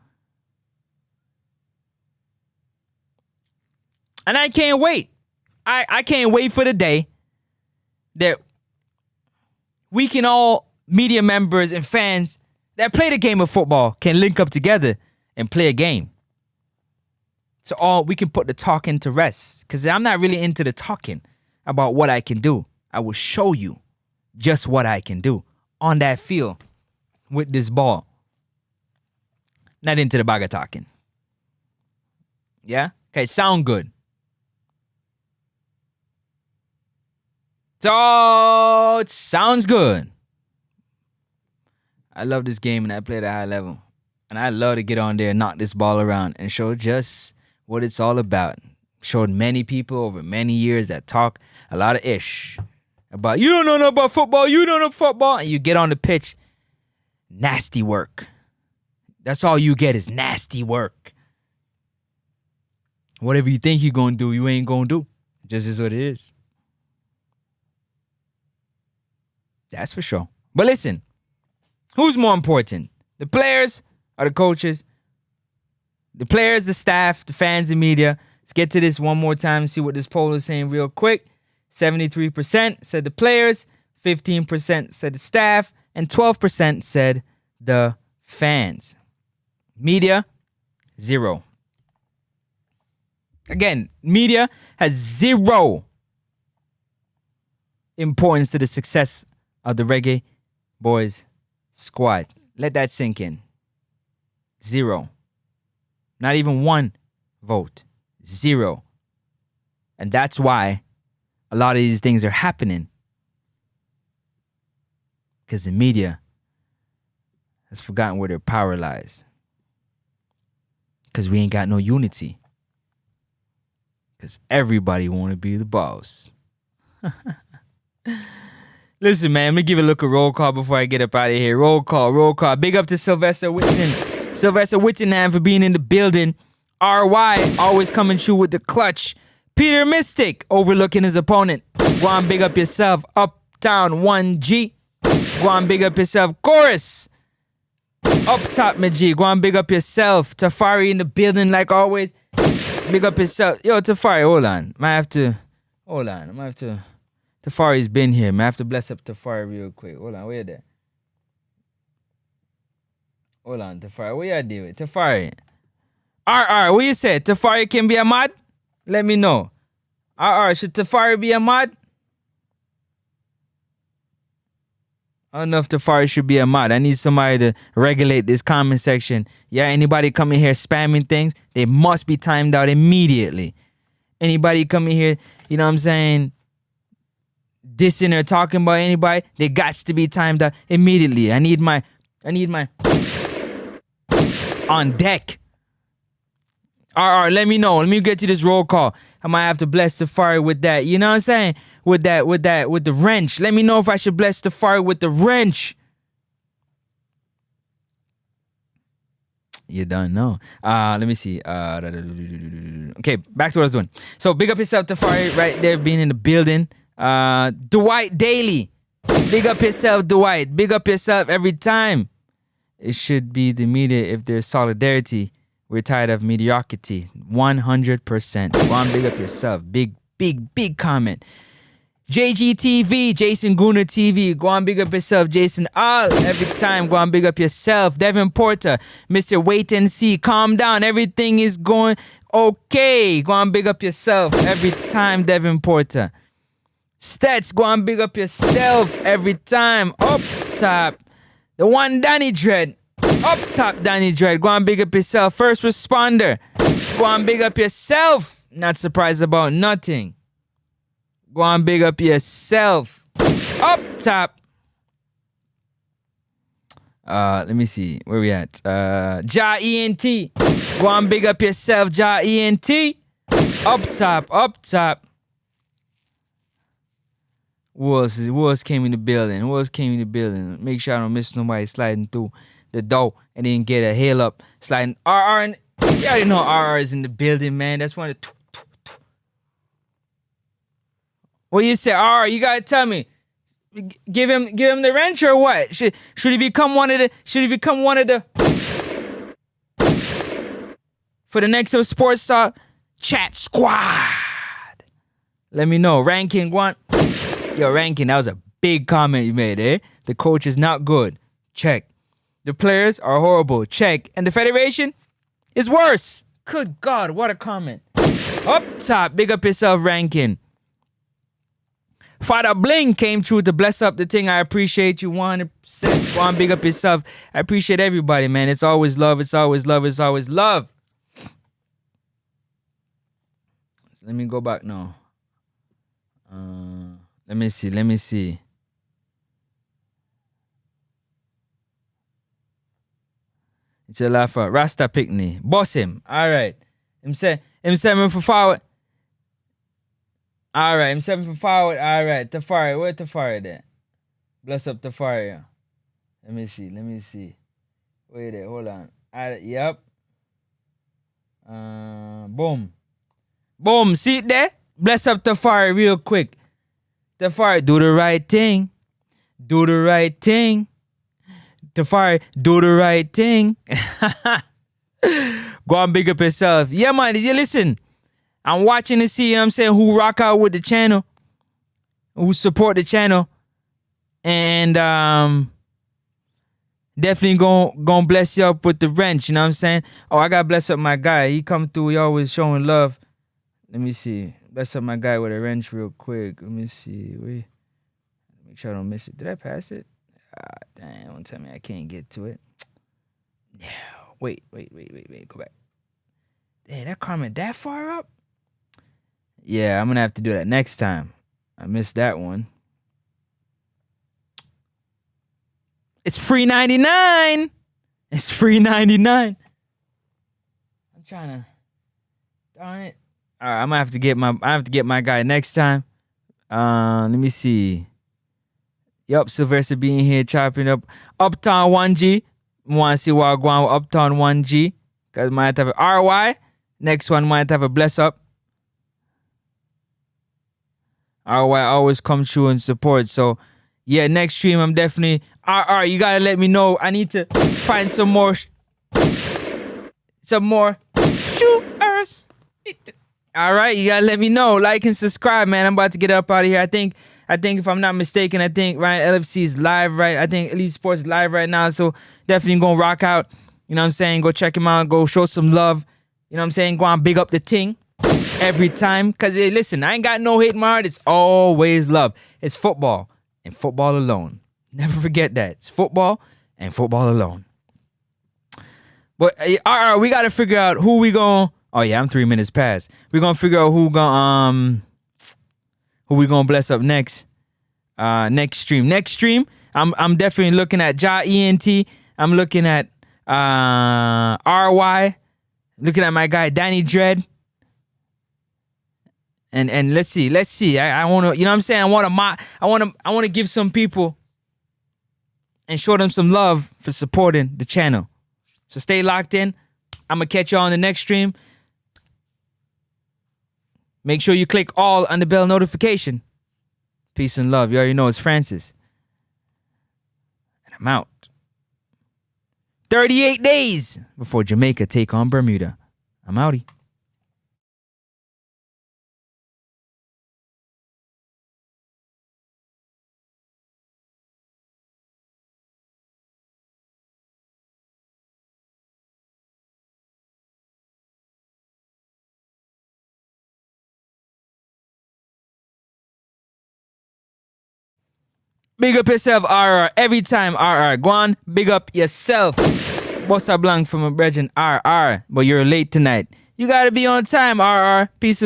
S1: And I can't wait. I can't wait for the day that we can all, media members and fans that play the game of football, can link up together and play a game. So we can put the talking to rest. Because I'm not really into the talking about what I can do. I will show you just what I can do on that field with this ball. Not into the bag of talking. Yeah? Okay, sound good. So, it sounds good. I love this game and I play at a high level. And I love to get on there and knock this ball around and show just what it's all about. Showed many people over many years that talk a lot of ish about, you don't know nothing about football, you don't know football. And you get on the pitch, nasty work. That's all you get is nasty work. Whatever you think you're going to do, you ain't going to do. Just is what it is. That's for sure. But listen, who's more important? The players or the coaches? The players, the staff, the fans, the media. Let's get to this one more time and see what this poll is saying real quick. 73% said the players, 15% said the staff, and 12% said the fans. Media, 0. Again, media has 0 importance to the success of the Reggae Boys squad. Let that sink in. 0. Not even 1 vote. 0. And that's why a lot of these things are happening. Because the media has forgotten where their power lies. Because we ain't got no unity. Because everybody want to be the boss. Listen, man, let me give a look at roll call before I get up out of here. Roll call. Big up to Sylvester Whittingham for being in the building. RY always coming through with the clutch. Peter Mystic overlooking his opponent. Go on, big up yourself. Uptown 1G. Go on, big up yourself. Chorus. Up top, my G. Go on, big up yourself. Tafari in the building like always. Big up yourself. Yo, Tafari, hold on. Tafari's been here. I have to bless up Tafari real quick. Hold on, where you there? Hold on, Tafari. What you do with Tafari? What you say? Tafari can be a mod? Let me know. Should Tafari be a mod? I don't know if Tafari should be a mod. I need somebody to regulate this comment section. Yeah, anybody coming here spamming things, they must be timed out immediately. Anybody coming here, you know what I'm saying, dissing or talking about anybody, they got to be timed out immediately. I need my on deck. Let me know. Let me get to this roll call. I might have to bless Safari with that. You know what I'm saying? With the wrench. Let me know if I should bless Safari with the wrench. You don't know. Let me see. Okay, back to what I was doing. So big up yourself, Tafari, right there being in the building. Dwight Daly. Big up yourself, Dwight. Big up yourself every time. It should be the media if there's solidarity. We're tired of mediocrity. 100%. Go on, big up yourself. Big comment. JGTV, Jason Gooner TV. Go on, big up yourself. Jason All. Every time, go on, big up yourself. Devin Porter, Mr. Wait and See. Calm down. Everything is going okay. Go on, big up yourself. Every time, Devin Porter. Stats, go on, big up yourself. Every time. Up top. The one Danny Dread. Up top, Danny Dread. Go on, big up yourself. First responder. Go on, big up yourself. Not surprised about nothing. Go on, big up yourself. Up top. Let me see. Where we at? Ja ENT. Go on, big up yourself, Ja ENT. Up top. Who else came in the building? Who else came in the building? Make sure I don't miss nobody sliding through the door and then get a hail up sliding. RR, and you already know RR is in the building, man. That's one of the. What you say, RR? You gotta tell me. Give him the wrench or what? Should he become one of the? Should he become one of the? For the next Sports Talk Chat Squad. Let me know. Ranking one. Yo, Ranking, that was a big comment you made, eh? The coach is not good. Check. The players are horrible. Check. And the federation is worse. Good God, what a comment. Up top, big up yourself, Ranking. Father Bling came through to bless up the thing. I appreciate you 100%. Go on, big up yourself. I appreciate everybody, man. It's always love. It's always love. It's always love. Let me go back now. Let me see. It's a laugh at Rasta Pickney. Boss him. All right. Him 7 for forward. All right. Him 7 for forward. All right. Tafari. Where Tafari there? Bless up Tafari. Let me see. Wait there. Hold on. Yep. Boom. See it there? Bless up Tafari real quick. Tafari, do the right thing. Do the right thing. Tafari, do the right thing. Go and big up yourself. Yeah, man. You listen. I'm watching to see, you know what I'm saying, who rock out with the channel. Who support the channel. And definitely gonna bless you up with the wrench, you know what I'm saying? Oh, I gotta bless up my guy. He come through, he always showing love. Let me see. Bless up my guy with a wrench real quick. Let me see. Wait. Make sure I don't miss it. Did I pass it? Dang, don't tell me I can't get to it. Yeah. Wait. Go back. Hey, that comment that far up? Yeah, I'm gonna have to do that next time. I missed that one. It's free 99. It's free 99. I'm trying to. Darn it. All right, I'm gonna have to get my guy next time. Let me see. Yup, Sylvester being here chopping up Uptown 1G. Want to see what I go on with Uptown 1G? Cause might have a RY. Next one might have a bless up. RY always come through and support. So yeah, next stream I'm definitely RR. You gotta let me know. I need to find some more shooters. All right, you gotta let me know. Like and subscribe, man. I'm about to get up out of here. I think if I'm not mistaken, I think Ryan LFC is live, right? I think Elite Sports is live right now. So definitely gonna rock out. You know what I'm saying? Go check him out. Go show some love. You know what I'm saying? Go on, big up the ting every time. Cause hey, listen, I ain't got no hate in my heart. It's always love. It's football and football alone. Never forget that. It's football and football alone. But we gotta figure out who we gonna. Oh yeah, I'm 3 minutes past. We're gonna figure out who we gonna bless up next. Next stream. I'm definitely looking at Ja ENT. I'm looking at RY. Looking at my guy Danny Dread. And let's see. I wanna, you know what I'm saying? I wanna give some people and show them some love for supporting the channel. So stay locked in. I'm gonna catch you on the next stream. Make sure you click all on the bell notification. Peace and love. You already know it's Francis. And I'm out. 38 days before Jamaica take on Bermuda. I'm outie. Big up yourself, RR. Every time, RR. Go on, big up yourself. Bossa Blanc from a brethren, RR. But you're late tonight. You gotta be on time, RR. Peace.